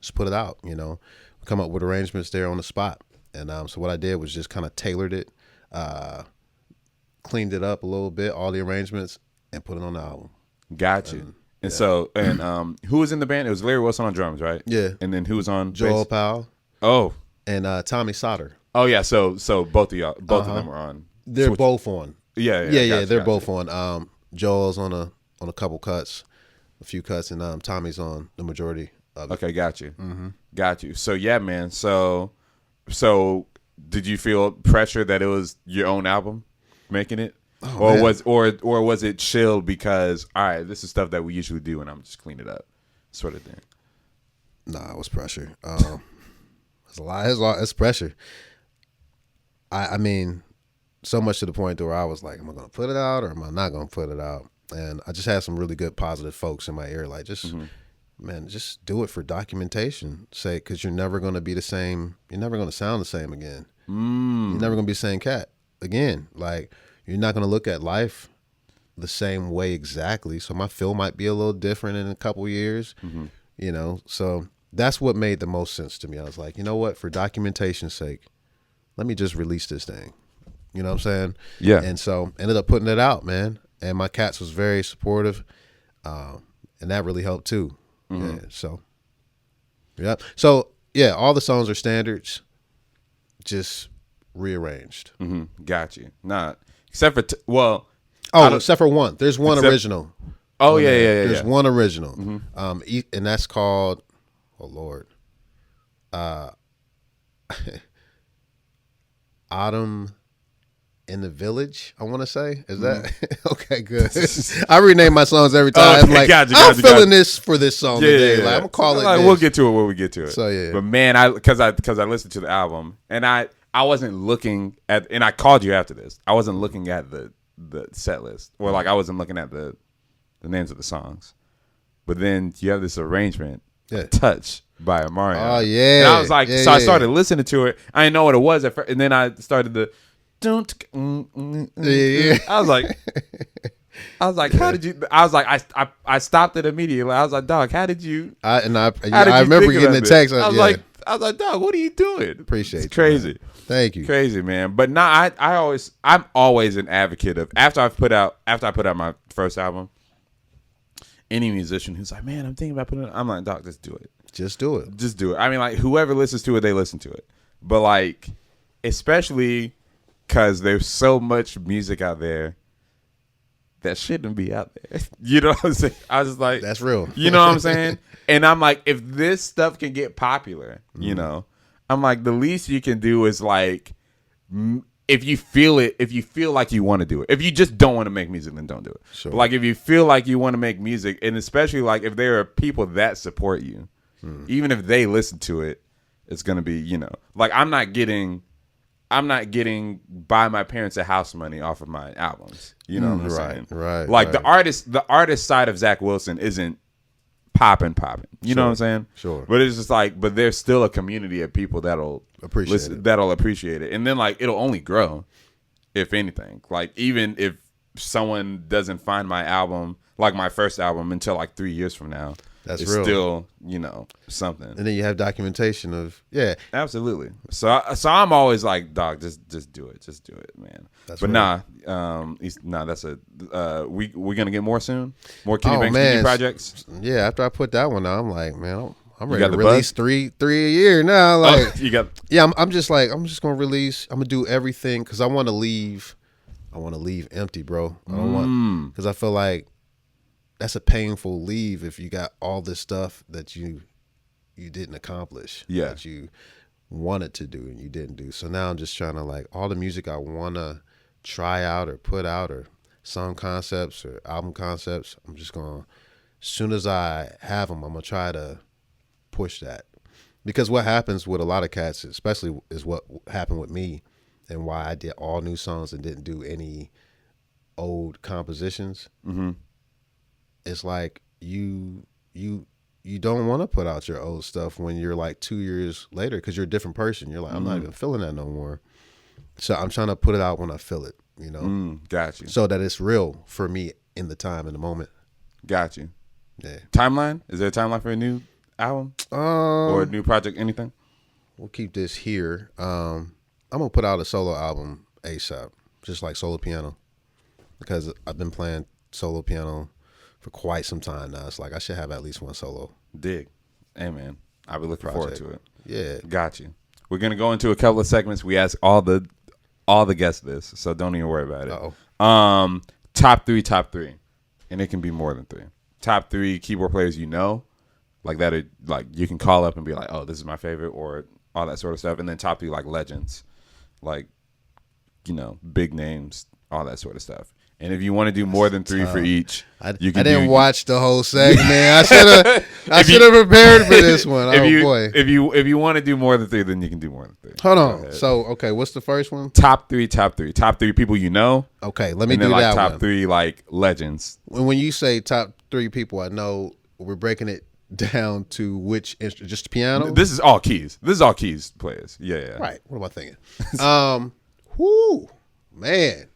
just put it out. You know, come up with arrangements there on the spot, and so what I did was just kind of tailored it. Cleaned it up a little bit, all the arrangements, and put it on the album.
Got you. And so, who was in the band? It was Larry Wilson on drums, right?
Yeah.
And then who was on
Joel
bass?
Powell.
Oh.
And Tommy Sauter.
Oh yeah. So both of them are on.
They're both on.
Yeah.
They're both on. Joel's on a couple cuts, a few cuts, and Tommy's on the majority of it.
Okay, got you. Got you. So yeah, man. So did you feel pressure that it was your own album making it? Or was it chill because, all right, this is stuff that we usually do and I'm just clean it up sort of thing?
Nah, it was pressure. It's a lot. It's pressure. I mean, so much to the point where I was like, am I going to put it out or am I not going to put it out? And I just had some really good positive folks in my ear, like, man, just do it for documentation sake, because you're never going to be the same. You're never going to sound the same again. You're never going to be the same cat again. Like, you're not going to look at life the same way exactly. So my feel might be a little different in a couple years, you know. So that's what made the most sense to me. I was like, you know what, for documentation's sake, let me just release this thing. You know what I'm saying?
Yeah.
And so ended up putting it out, man. And my cats was very supportive, and that really helped too. Yeah. So, yeah. So yeah, all the songs are standards, just rearranged.
Got you. Not except for
except for one. There's one original.
Oh yeah.
There's one original. And that's called, oh Lord, Autumn in the Village, I want to say. Is that okay? Good. I rename my songs every time. I'm like, I'm feeling this for this song today. Like, I'm gonna call it.
Like, we'll get to it when we get to it.
So yeah.
But man, because I listened to the album and I wasn't looking at, and I called you after this. I wasn't looking at the set list, or like I wasn't looking at the names of the songs. But then you have this arrangement, Touch by Amarion.
Oh yeah.
And I was like, I started listening to it. I didn't know what it was at first, and then I started the. I was like, how did you? I was like, I stopped it immediately. I was like, dog, how did you?
I remember getting the text.
I was like, dog, what are you doing?
Appreciate
it's crazy.
Man. Thank you.
Crazy, man. But I'm always an advocate of after I put out my first album. Any musician who's like, man, I'm thinking about putting it. I'm like, dog, just do it.
Just do it.
Just do it. I mean, like, whoever listens to it, they listen to it. But like, especially because there's so much music out there that shouldn't be out there. You know what I'm saying? I was just like,
that's real.
You know what I'm saying? And I'm like, if this stuff can get popular, you know, I'm like, the least you can do is like, if you feel like you want to do it. If you just don't want to make music, then don't do it.
Sure.
But like, if you feel like you want to make music, and especially like if there are people that support you, even if they listen to it, it's gonna be, you know, like I'm not getting buy my parents a house money off of my albums. You know what I'm saying?
Right.
Like the artist side of Zach Wilson isn't popping. You know
Sure.
what I'm saying?
Sure.
But it's just like, but there's still a community of people that'll that'll appreciate it, and then like it'll only grow, if anything. Like even if someone doesn't find my album, like my first album, until like 3 years from now,
That's
it's
real.
still, something.
And then you have documentation of
Absolutely. So I'm always like, dog, just do it, man.
That's
but
real.
that's we're gonna get more soon. More Kenny Banks
man.
projects.
Yeah, after I put that one out, I'm like, man, I'm
You
ready
got
to
the
release three a year now. Like,
You got
I'm just gonna release. I'm gonna do everything because I want to leave. I want to leave empty, bro. I don't want, because I feel like that's a painful leave if you got all this stuff that you didn't accomplish.
Yeah.
That you wanted to do and you didn't do. So now I'm just trying to, like, all the music I wanna try out or put out, or song concepts or album concepts, I'm just gonna, as soon as I have them, I'm gonna try to push that. Because what happens with a lot of cats, especially, is what happened with me, and why I did all new songs and didn't do any old compositions.
Mm-hmm.
It's like you don't want to put out your old stuff when you're like 2 years later, because you're a different person. You're like, I'm not even feeling that no more. So I'm trying to put it out when I feel it,
Got you.
so that it's real for me in the time, in the moment.
Got you.
Yeah.
Timeline? Is there a timeline for a new album or a new project? Anything?
We'll keep this here. I'm gonna put out a solo album ASAP, just like solo piano, because I've been playing solo piano for quite some time now. It's like I should have at least one solo.
Dig. Hey man, I'll be looking forward to it.
Yeah.
Got you. We're gonna go into a couple of segments. We ask all the guests this, so don't even worry about it.
Uh-oh.
Top three, and it can be more than three. Top three keyboard players like that are, like, you can call up and be like, oh, this is my favorite, or all that sort of stuff. And then top three, like, legends, like, big names, all that sort of stuff. And if you want to do more than three for each,
I didn't watch the whole segment. I should have prepared for this one. Boy.
If you want to do more than three, then you can do more than three.
Hold on. So, okay, what's the first one?
Top three people you know.
Okay, let me
And
do
then, like,
that
top
one.
three, like, legends.
When you say top three people I know, we're breaking it down to which instrument? Just piano?
This is all Keyz. This is all Keyz players. Yeah.
Right. What am I thinking? Whoo, man.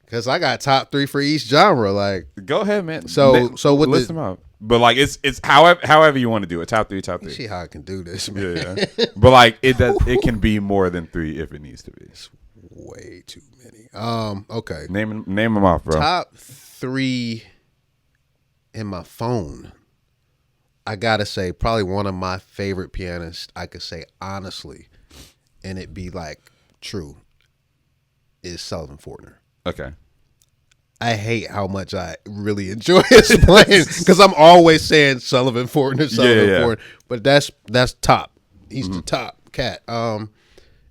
Because I got top three for each genre. Like,
go ahead, man.
So with
list them out. But like, it's however you want to do it. Top three.
See how I can do this, man.
Yeah. But like, it can be more than three if it needs to be.
It's way too many. Okay.
Name them off, bro.
Top three in my phone. I gotta say, probably one of my favorite pianists, I could say honestly, and it be like true, is Sullivan Fortner.
Okay.
I hate how much I really enjoy his playing, because I'm always saying Sullivan Fortner, Fortner, but that's top. He's the top cat. And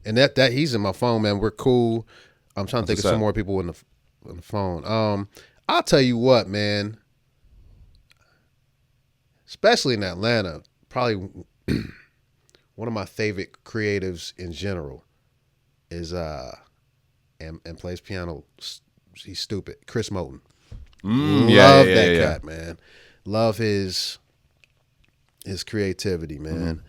that he's in my phone, man. We're cool. I'm trying to think of some more people in the phone. I'll tell you what, man. Especially in Atlanta, probably one of my favorite creatives in general is and plays piano. He's stupid. Chris Moten. Love that cat, man. Love his creativity, man.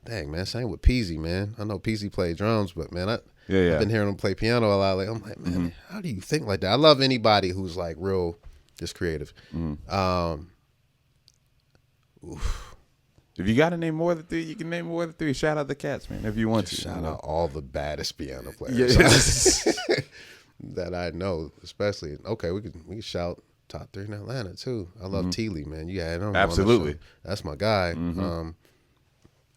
Dang, man. Same with Peasy, man. I know Peasy played drums, but man, I've been hearing him play piano a lot. Like, I'm like, man, how do you think like that? I love anybody who's like real, just creative.
If you got to name more than three, you can name more than three. Shout out the cats, man, if you want to.
Shout out all the baddest piano players that I know, especially. Okay, we can shout top three in Atlanta too. I love Teely, man. You had him.
Absolutely.
That's my guy.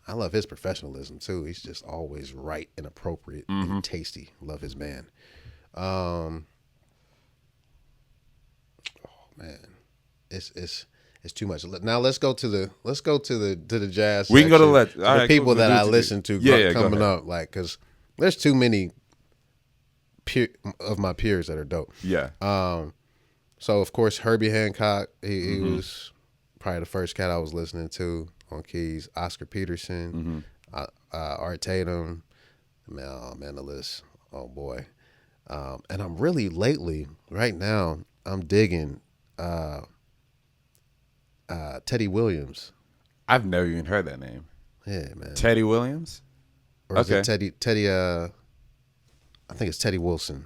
I love his professionalism too. He's just always right and appropriate and tasty. Love his man. Oh man, it's too much. Now let's go to the jazz.
We can go to
the people that I listen to coming up, like, because there's too many of my peers that are dope.
Yeah.
So of course Herbie Hancock, he was probably the first cat I was listening to on Keyz. Oscar Peterson, Art Tatum, man, the list. Oh boy. And I'm really lately, right now, I'm digging Teddy Williams.
I've never even heard that name.
Yeah, man.
Teddy Williams?
Or is it Teddy, I think it's Teddy Wilson.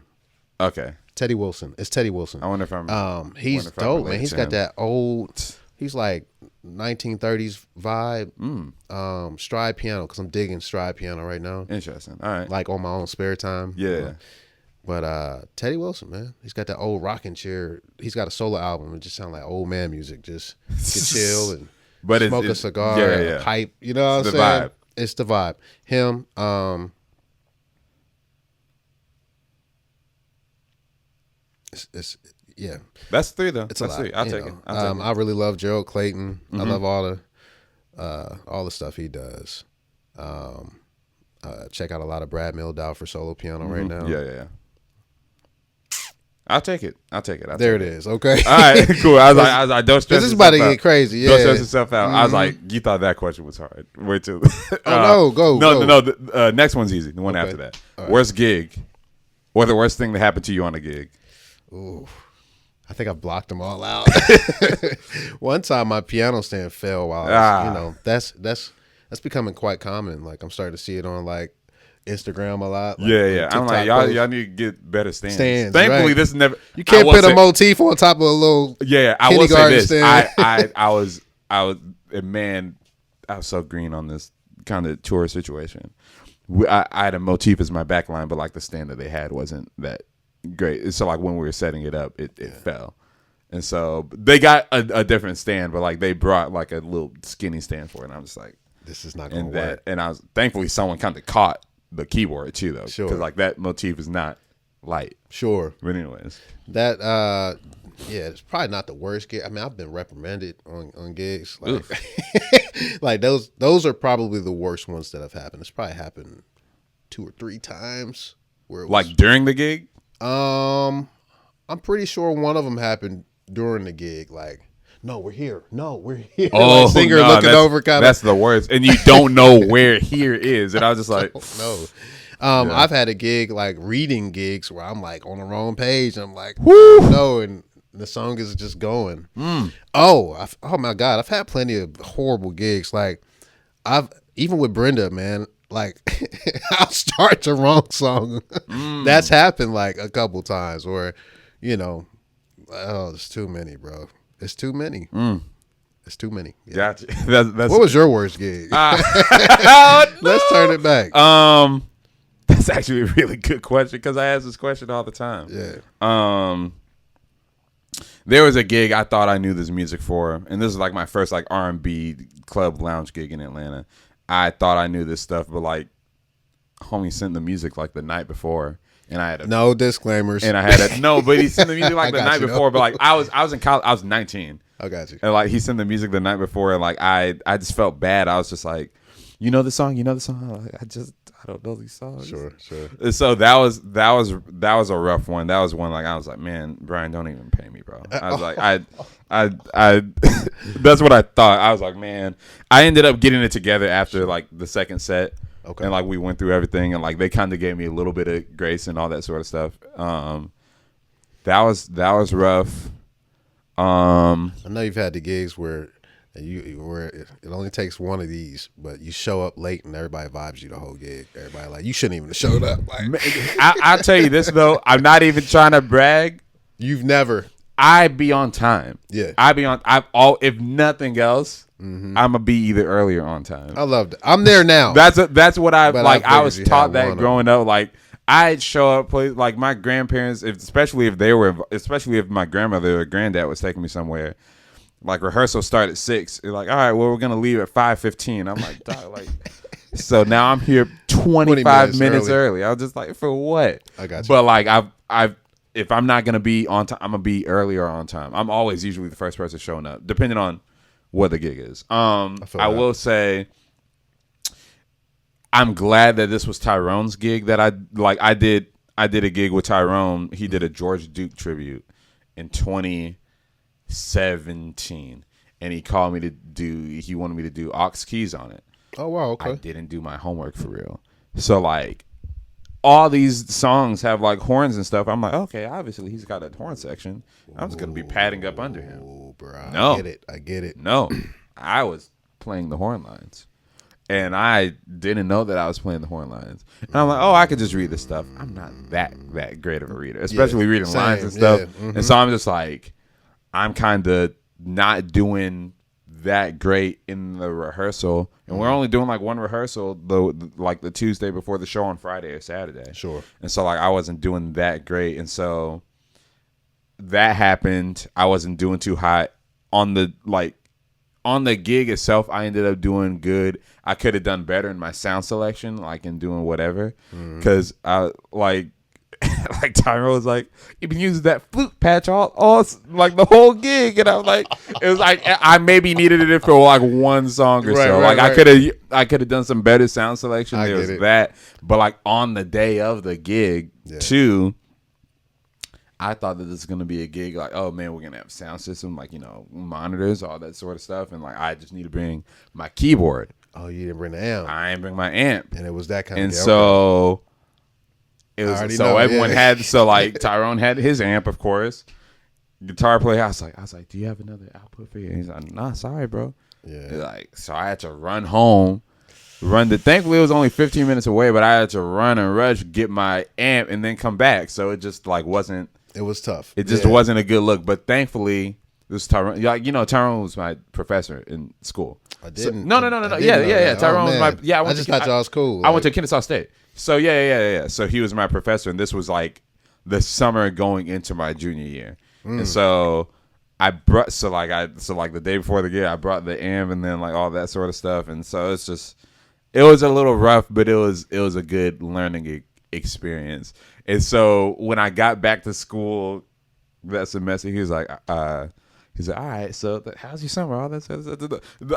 Okay.
Teddy Wilson. It's Teddy Wilson.
I wonder if I'm...
He's dope, man. He's got that old... He's like 1930s vibe. Stride piano, because I'm digging stride piano right now.
Interesting. All right.
Like on my own spare time.
Yeah.
But Teddy Wilson, man. He's got that old rocking chair. He's got a solo album. It just sounds like old man music. Just get chill and smoke a cigar, a pipe. You know what I'm saying?
Vibe.
It's the vibe. Him, it's yeah.
That's three though.
It's
That's three. I'll take it.
I really love Gerald Clayton. I love all the stuff he does. Check out a lot of Brad Mehldau for solo piano right now.
Yeah. I'll take it.
There it is. Okay.
All right. Cool. I was like, don't stress.
This is about to get crazy. Yeah.
Don't stress yourself out. I was like, you thought that question was hard. Wait till.
No.
No. The next one's easy. The one after that.
Right.
Worst gig, or the worst thing that happened to you on a gig.
Ooh. I think I blocked them all out. One time my piano stand fell while I was, that's becoming quite common. Like I'm starting to see it on like Instagram a lot. Like,
yeah. I'm like, y'all need to get better stands. Thankfully,
right.
This never.
You can't put a motif on top of a little.
Yeah, I will say this.
Stand.
I was man, I was so green on this kind of tour situation. I had a motif as my back line, but like the stand that they had wasn't that great. So like when we were setting it up, it fell. And so they got a different stand, but like they brought like a little skinny stand for it. And I'm just like,
this is not going to work.
And I was thankfully someone kind of caught the keyboard too, though.
Sure.
Because like that motif is not light.
Sure.
But anyways.
That, it's probably not the worst gig. I mean, I've been reprimanded on gigs. Like, like those are probably the worst ones that have happened. It's probably happened 2 or 3 times. Where it was,
like during the gig?
I'm pretty sure one of them happened during the gig. Like, no, we're here.
Oh,
like singer looking over kind of.
That's the worst. And you don't know where here is. And I was just like,
no. I've had a gig, like reading gigs, where I'm like on the wrong page. And I'm like, whoo, no, and the song is just going. Oh my God, I've had plenty of horrible gigs. Like even with Brenda, man. Like I'll start the wrong song. That's happened like a couple times where, it's too many, bro. It's too many. It's too many. Yeah.
Gotcha. That's,
what was your worst gig? Let's turn it back.
That's actually a really good question because I ask this question all the time.
Yeah.
There was a gig I thought I knew this music for, and this is like my first like R&B club lounge gig in Atlanta. I thought I knew this stuff, but like, homie sent the music like the night before, and I had
no disclaimers.
And I had but he sent the music like the night before. But like I was in college, I was 19.
I got you.
And like he sent the music the night before, and like I just felt bad. I was just like, you know the song. I don't know these songs.
Sure.
And so that was a rough one. That was one like I was like, man, Brian, don't even pay me, bro. I was like, I that's what I thought. I was like, man. I ended up getting it together after like the second set.
Okay.
And like we went through everything, and like they kind of gave me a little bit of grace and all that sort of stuff. That was rough.
I know you've had the gigs where it only takes one of these, but you show up late and everybody vibes you the whole gig. Everybody like, you shouldn't even have showed up. Like,
I'll tell you this though, I'm not even trying to brag.
You've never.
I be on time.
Yeah.
If nothing else, I'm gonna be either early or on time.
I loved it. I'm there now.
That's what I like. I was taught that
one
growing up. Like I'd show up, like my grandparents, especially if my grandmother or granddad was taking me somewhere. Like rehearsal start at 6. You're like, all right, well we're gonna leave at 5:15. I'm like, dog, like. So now I'm here 25 minutes early. I was just like, for what?
I got you.
But like I've if I'm not gonna be on time, I'm gonna be early or on time. I'm always usually the first person showing up, depending on what the gig is. I will say, I'm glad that this was Tyrone's gig. That I did a gig with Tyrone. He did a George Duke tribute in 2017, and he called me he wanted me to do Keyz on it.
Oh wow, okay.
I didn't do my homework for real. So like, all these songs have like horns and stuff. I'm like, okay, obviously he's got a horn section. I'm just gonna be padding up under him.
Oh, bro,
No.
I get it.
No, I was playing the horn lines, and I didn't know that I was playing the horn lines. And I'm like, oh, I could just read this stuff. I'm not that great of a reader, especially reading
same.
lines and stuff.
Yeah. Mm-hmm.
And so I'm just like, I'm kind of not doing that great in the rehearsal, and we're only doing like one rehearsal though, like the Tuesday before the show on Friday or Saturday.
Sure.
And so like I wasn't doing that great, and so that happened. I wasn't doing too hot on the gig itself. I ended up doing good. I could have done better in my sound selection, like in doing whatever, because I like. Like Tyrone was like, you've been using that flute patch all like the whole gig, and I was like, it was like I maybe needed it for like one song or so. Like I could have done some better sound selection. There was that, but like on the day of the gig too, I thought that this was gonna be a gig like, oh man, we're gonna have a sound system, like monitors, all that sort of stuff, and like I just need to bring my keyboard.
Oh, you didn't bring the amp.
I didn't bring my amp,
and it was that kind
and
of.
So. It was, so everyone
had
like Tyrone had his amp, of course. Guitar player, I was like, do you have another output for you? And he's like, nah, sorry, bro.
Yeah.
Like, so I had to run home, thankfully it was only 15 minutes away, but I had to run and rush, get my amp, and then come back. So it just like wasn't.
It was tough.
It just wasn't a good look. But thankfully, this Tyrone, like Tyrone was my professor in school.
I didn't.
No. Yeah. Tyrone was my. Yeah,
I just thought y'all was cool.
I went to Kennesaw State. So yeah. So he was my professor, and this was like the summer going into my junior year. And so I brought the day before the gig, I brought the amp and then like all that sort of stuff. And so it was a little rough, but it was a good learning experience. And so when I got back to school that semester, he was like, all right, so how's your summer? All that stuff.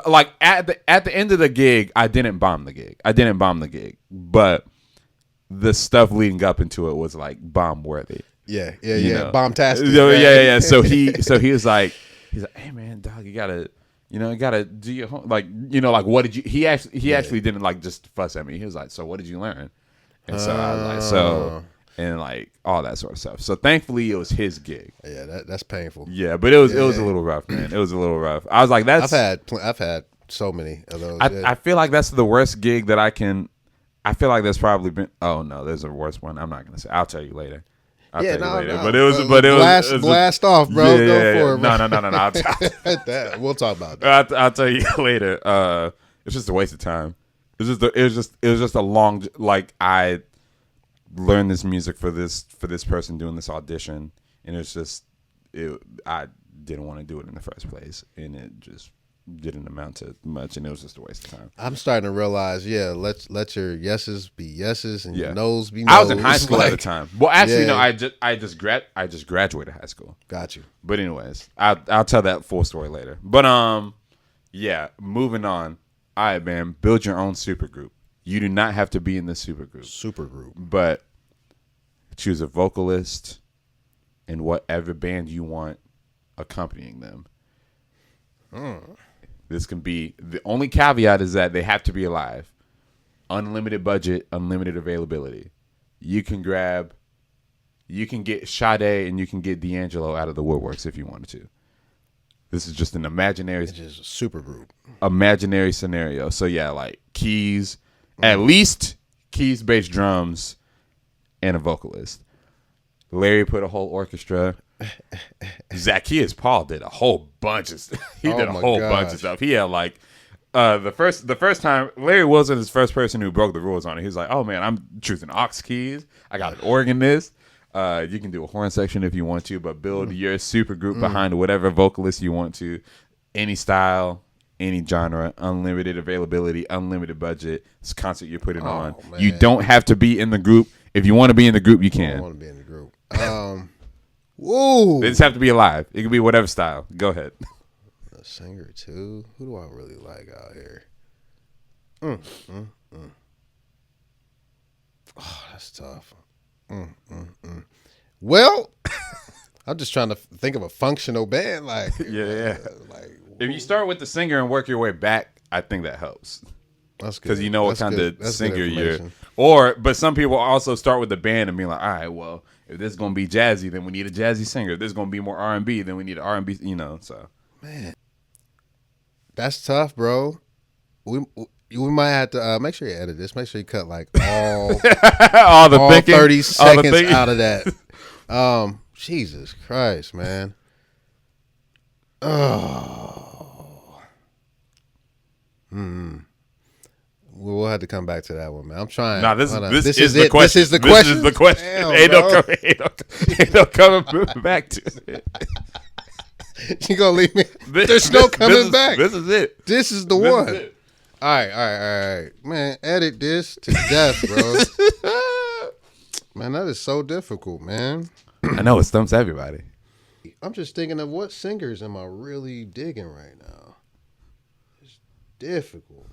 Like at the end of the gig, I didn't bomb the gig, but the stuff leading up into it was like bomb worthy.
Yeah. Bomb-tastic.
Yeah. So he was like, hey man, dog, you gotta do your home. Like, like what did you? He actually didn't like just fuss at me. He was like, so what did you learn? And so I was like, so. And like all that sort of stuff. So thankfully it was his gig.
Yeah, that's painful.
Yeah, but it was a little rough, man. It was a little rough. I was like, I've
had so many of those.
I feel like that's the worst gig that I can. I feel like there's probably been. Oh no, there's a worse one. I'm not gonna say. I'll tell you later. But it was
blast off, bro.
Yeah,
Go for it, bro.
No.
We'll talk about that.
I'll tell you later. It's just a waste of time. It was just a long like I learned this music for this person doing this audition, and I didn't want to do it in the first place, and it just didn't amount to much, and it was just a waste of time.
I'm starting to realize, let your yeses be yeses and your no's be no's.
I was in high school at the time. Well, actually, no, I just graduated high school.
Got you.
But anyways, I'll tell that full story later. But yeah, moving on. All right, man, build your own supergroup. You do not have to be in the supergroup. But choose a vocalist and whatever band you want accompanying them. This can be, the only caveat is that they have to be alive. Unlimited budget, unlimited availability. You can get Sade and you can get D'Angelo out of the woodworks if you wanted to. This is just an imaginary.
It's just a super group.
Imaginary scenario. So yeah, like Keyz, at least Keyz, bass, drums, and a vocalist. Larry put a whole orchestra. Zacchaeus Paul did a whole bunch of stuff. Bunch of stuff. He had like the first time Larry wasn't his first person who broke the rules on it. He was like, oh man, I'm choosing aux keys. I got an organist. You can do a horn section if you want to, but build your super group behind whatever vocalist you want to. Any style, any genre, unlimited availability, unlimited budget. It's a concert you're putting on. Man. You don't have to be in the group. If you want to be in the group, you can.
I want to be in the group. Whoa.
They just have to be alive. It can be whatever style. Go ahead.
A singer too. Who do I really like out here? Oh, that's tough. Well, I'm just trying to think of a functional band. Like,
yeah. Like, if you start with the singer and work your way back, I think that helps.
That's good.
Because you know what kind of
That's
singer
good
you're.
information.
But some people also start with the band and be like, all right, well, if this is gonna be jazzy, then we need a jazzy singer. If this is gonna be more R&B, then we need an R&B. You know, so
Man, that's tough, bro. We might have to make sure you edit this. Make sure you cut like all
all the thinking,
30
all the
seconds
thinking.
out of that. Jesus Christ, man. Oh. We'll have to come back to that one, man. I'm trying.
Nah, this
This
is the question.
This is the question.
This is the question.
Damn,
ain't no
bro.
coming back to it.
You gonna leave me? There's no coming back.
This is it.
This is the
This
one.
is it.
All right. Man, edit this to death, bro. Man, that is so difficult, man.
I know it stumps everybody.
I'm just thinking of what singers am I really digging right now. It's difficult.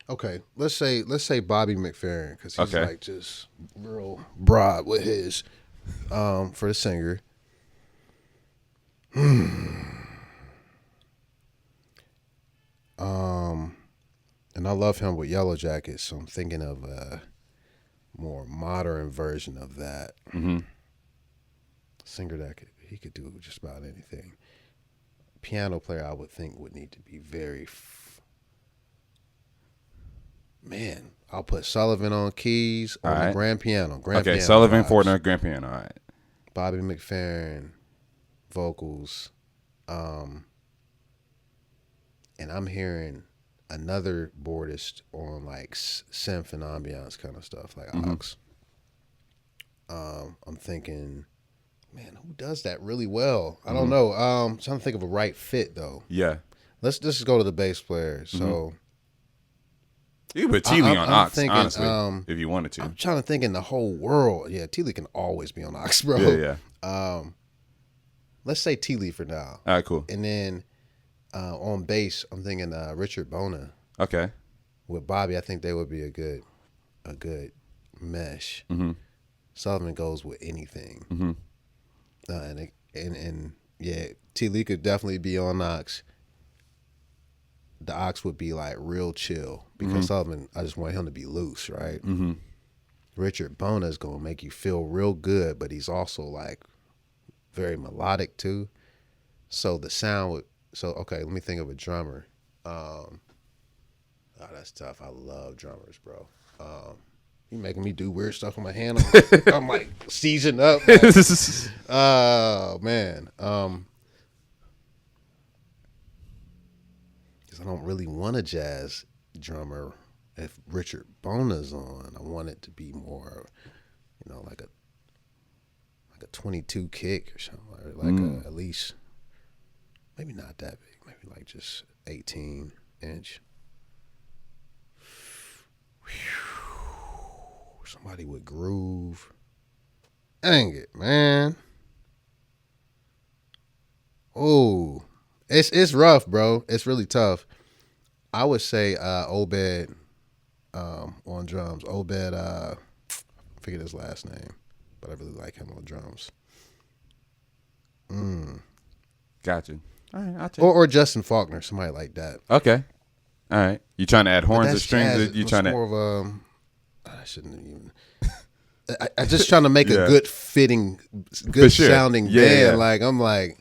Okay, let's say Bobby McFerrin, because he's
Okay.
like just real broad with his for the singer. And I love him with Yellow Jackets, so I'm thinking of a more modern version of that.
Mm-hmm.
Singer that he could do just about anything. Piano player, I would think, would need to be very. Man, I'll put Sullivan on keys on the grand piano.
Okay, Sullivan, Fortner, grand piano. All right.
Bobby McFerrin, vocals. And I'm hearing another boardist on like synth and ambiance kind of stuff, like aux. I'm thinking, man, who does that really well? I don't know. I'm trying to think of a right fit though.
Yeah.
Let's just go to the bass player. So
you could put Teely on
I'm
aux,
thinking,
honestly, if you wanted to.
I'm trying to think in the whole world. Yeah, Teely can always be on aux, bro.
Yeah.
Let's say Teely for now.
All right, cool.
And then on bass, I'm thinking Richard Bona.
Okay.
With Bobby, I think they would be a good mesh.
Mm-hmm.
Sullivan goes with anything.
Mm-hmm.
And yeah, T. Lee could definitely be on aux. The aux would be like real chill because Sullivan, I just want him to be loose, right?
Mm-hmm.
Richard Bona is gonna make you feel real good, but he's also like very melodic too. So the sound would. So okay, let me think of a drummer. Oh, that's tough. I love drummers, bro. You making me do weird stuff with my hand. I'm like seizing up. Like, oh man. Because I don't really want a jazz drummer. If Richard Bona's on, I want it to be more, like a 22 kick or something, or like at least maybe not that big, maybe like just 18-inch. Somebody with groove. Dang it, man. Oh, it's rough, bro. It's really tough. I would say Obed on drums. Obed, I forget his last name, but I really like him on drums.
Gotcha. All right, I'll take
Or Justin Faulkner, somebody like that.
Okay. All right. You trying to add horns or strings?
Jazz.
You trying to?
More of I shouldn't even. I just trying to make a good fitting, good sounding band.
Yeah.
Like I'm like,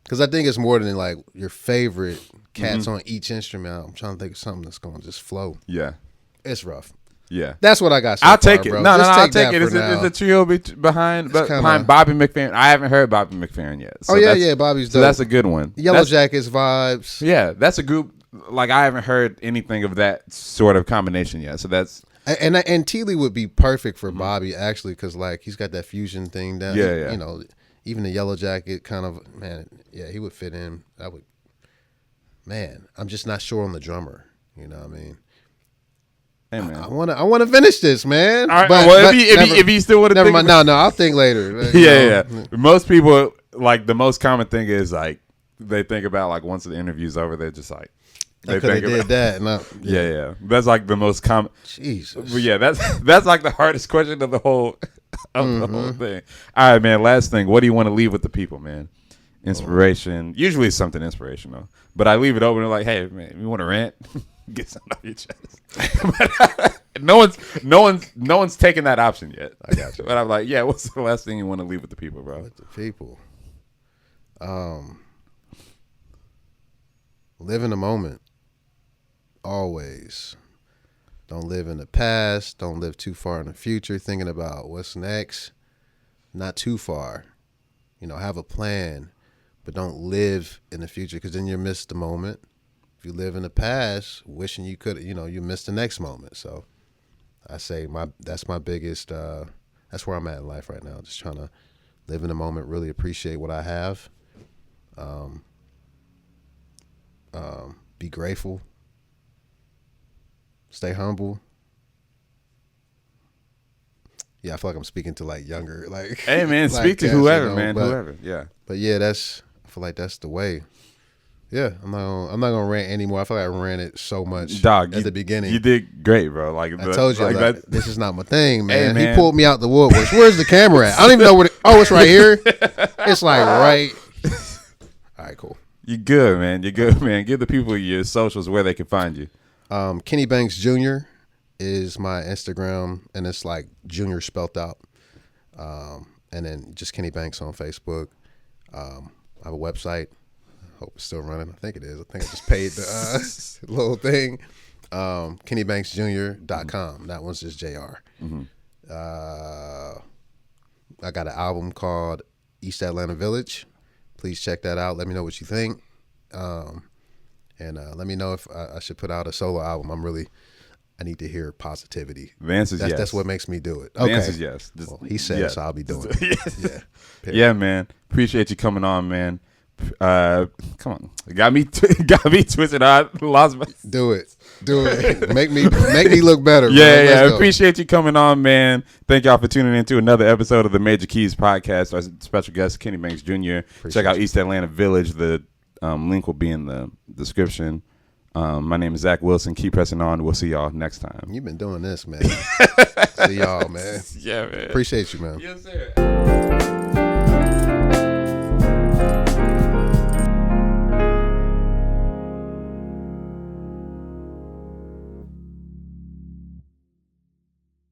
because I think it's more than like your favorite cats on each instrument. I'm trying to think of something that's going to just flow.
Yeah.
It's rough.
Yeah.
That's what I got.
I'll take it.
Bro.
No,
Just
I'll
take
take
that
it.
for now.
It's a trio behind Bobby McFerrin. I haven't heard Bobby McFerrin yet. So
Bobby's dope.
So that's a good one.
Yellow Jackets vibes.
Yeah, that's a group. Like I haven't heard anything of that sort of combination yet. So that's
and Teely would be perfect for Bobby actually, because like he's got that fusion thing down.
Yeah.
Even the Yellow Jacket kind of man. Yeah, he would fit in. That would. Man, I'm just not sure on the drummer. You know what I mean?
Hey man,
I want to finish this, man.
all right.
But,
Well, if you still want to,
never mind. No, I'll think later.
Yeah. Most people like the most common thing is like they think about like once the interview's over, they're just like
They could have did that. No,
yeah. That's like the most common.
Jesus.
But yeah, that's like the hardest question of the whole the whole thing. All right, man. Last thing, what do you want to leave with the people, man? inspiration. Usually it's something inspirational, but I leave it open and like, hey man, you want to rant? Get something off your chest. no one's taken that option yet.
I got you.
But I'm like, yeah, what's the last thing you want to leave with the people, bro?
With the people. Live in the moment. Always. Don't live in the past. Don't live too far in the future thinking about what's next. Not too far. Have a plan, but don't live in the future because then you miss the moment. If you live in the past, wishing you could, you miss the next moment. So I say that's my biggest, that's where I'm at in life right now. Just trying to live in the moment, really appreciate what I have. Be grateful. Stay humble. Yeah, I feel like I'm speaking to like younger, like.
Hey man,
like
speak to
cats,
whoever, man, whoever. Yeah.
But yeah, I feel like that's the way. Yeah, I'm not gonna rant anymore. I feel like I ranted so much,
dog,
at the beginning.
You did great, bro. Like
I told you, like, this is not my thing, man.
Hey, man.
He pulled me out the woodworks. Where's the camera at? I don't even know where. It's right here. It's like right. All right, cool.
You good, man. You're good, man. Give the people your socials where they can find you.
Kenny Banks Jr. is my Instagram, and it's like Junior spelt out. And then just Kenny Banks on Facebook. I have a website. Hope it's still running. I think it is. I think I just paid the little thing. KennyBanksJr.com. That one's just JR.
Mm-hmm.
I got an album called East Atlanta Village. Please check that out. Let me know what you think. And let me know if I should put out a solo album. I need to hear positivity.
The answer is yes.
That's what makes me do it.
Okay. The answer is yes.
Well, he said it, so I'll be doing it. Yeah.
Yeah, man. Appreciate you coming on, man. Come on, got me twisted. Lost my.
Do it. Make me look better.
Yeah, bro. Yeah. Appreciate you coming on, man. Thank y'all for tuning in to another episode of the Major Keyz podcast. Our special guest, Kenny Banks Jr. Check out East Atlanta Village. The link will be in the description. My name is Zach Wilson. Keep pressing on. We'll see y'all next time.
You've been doing this, man. See y'all, man.
Yeah, man.
Appreciate you, man.
Yes, sir.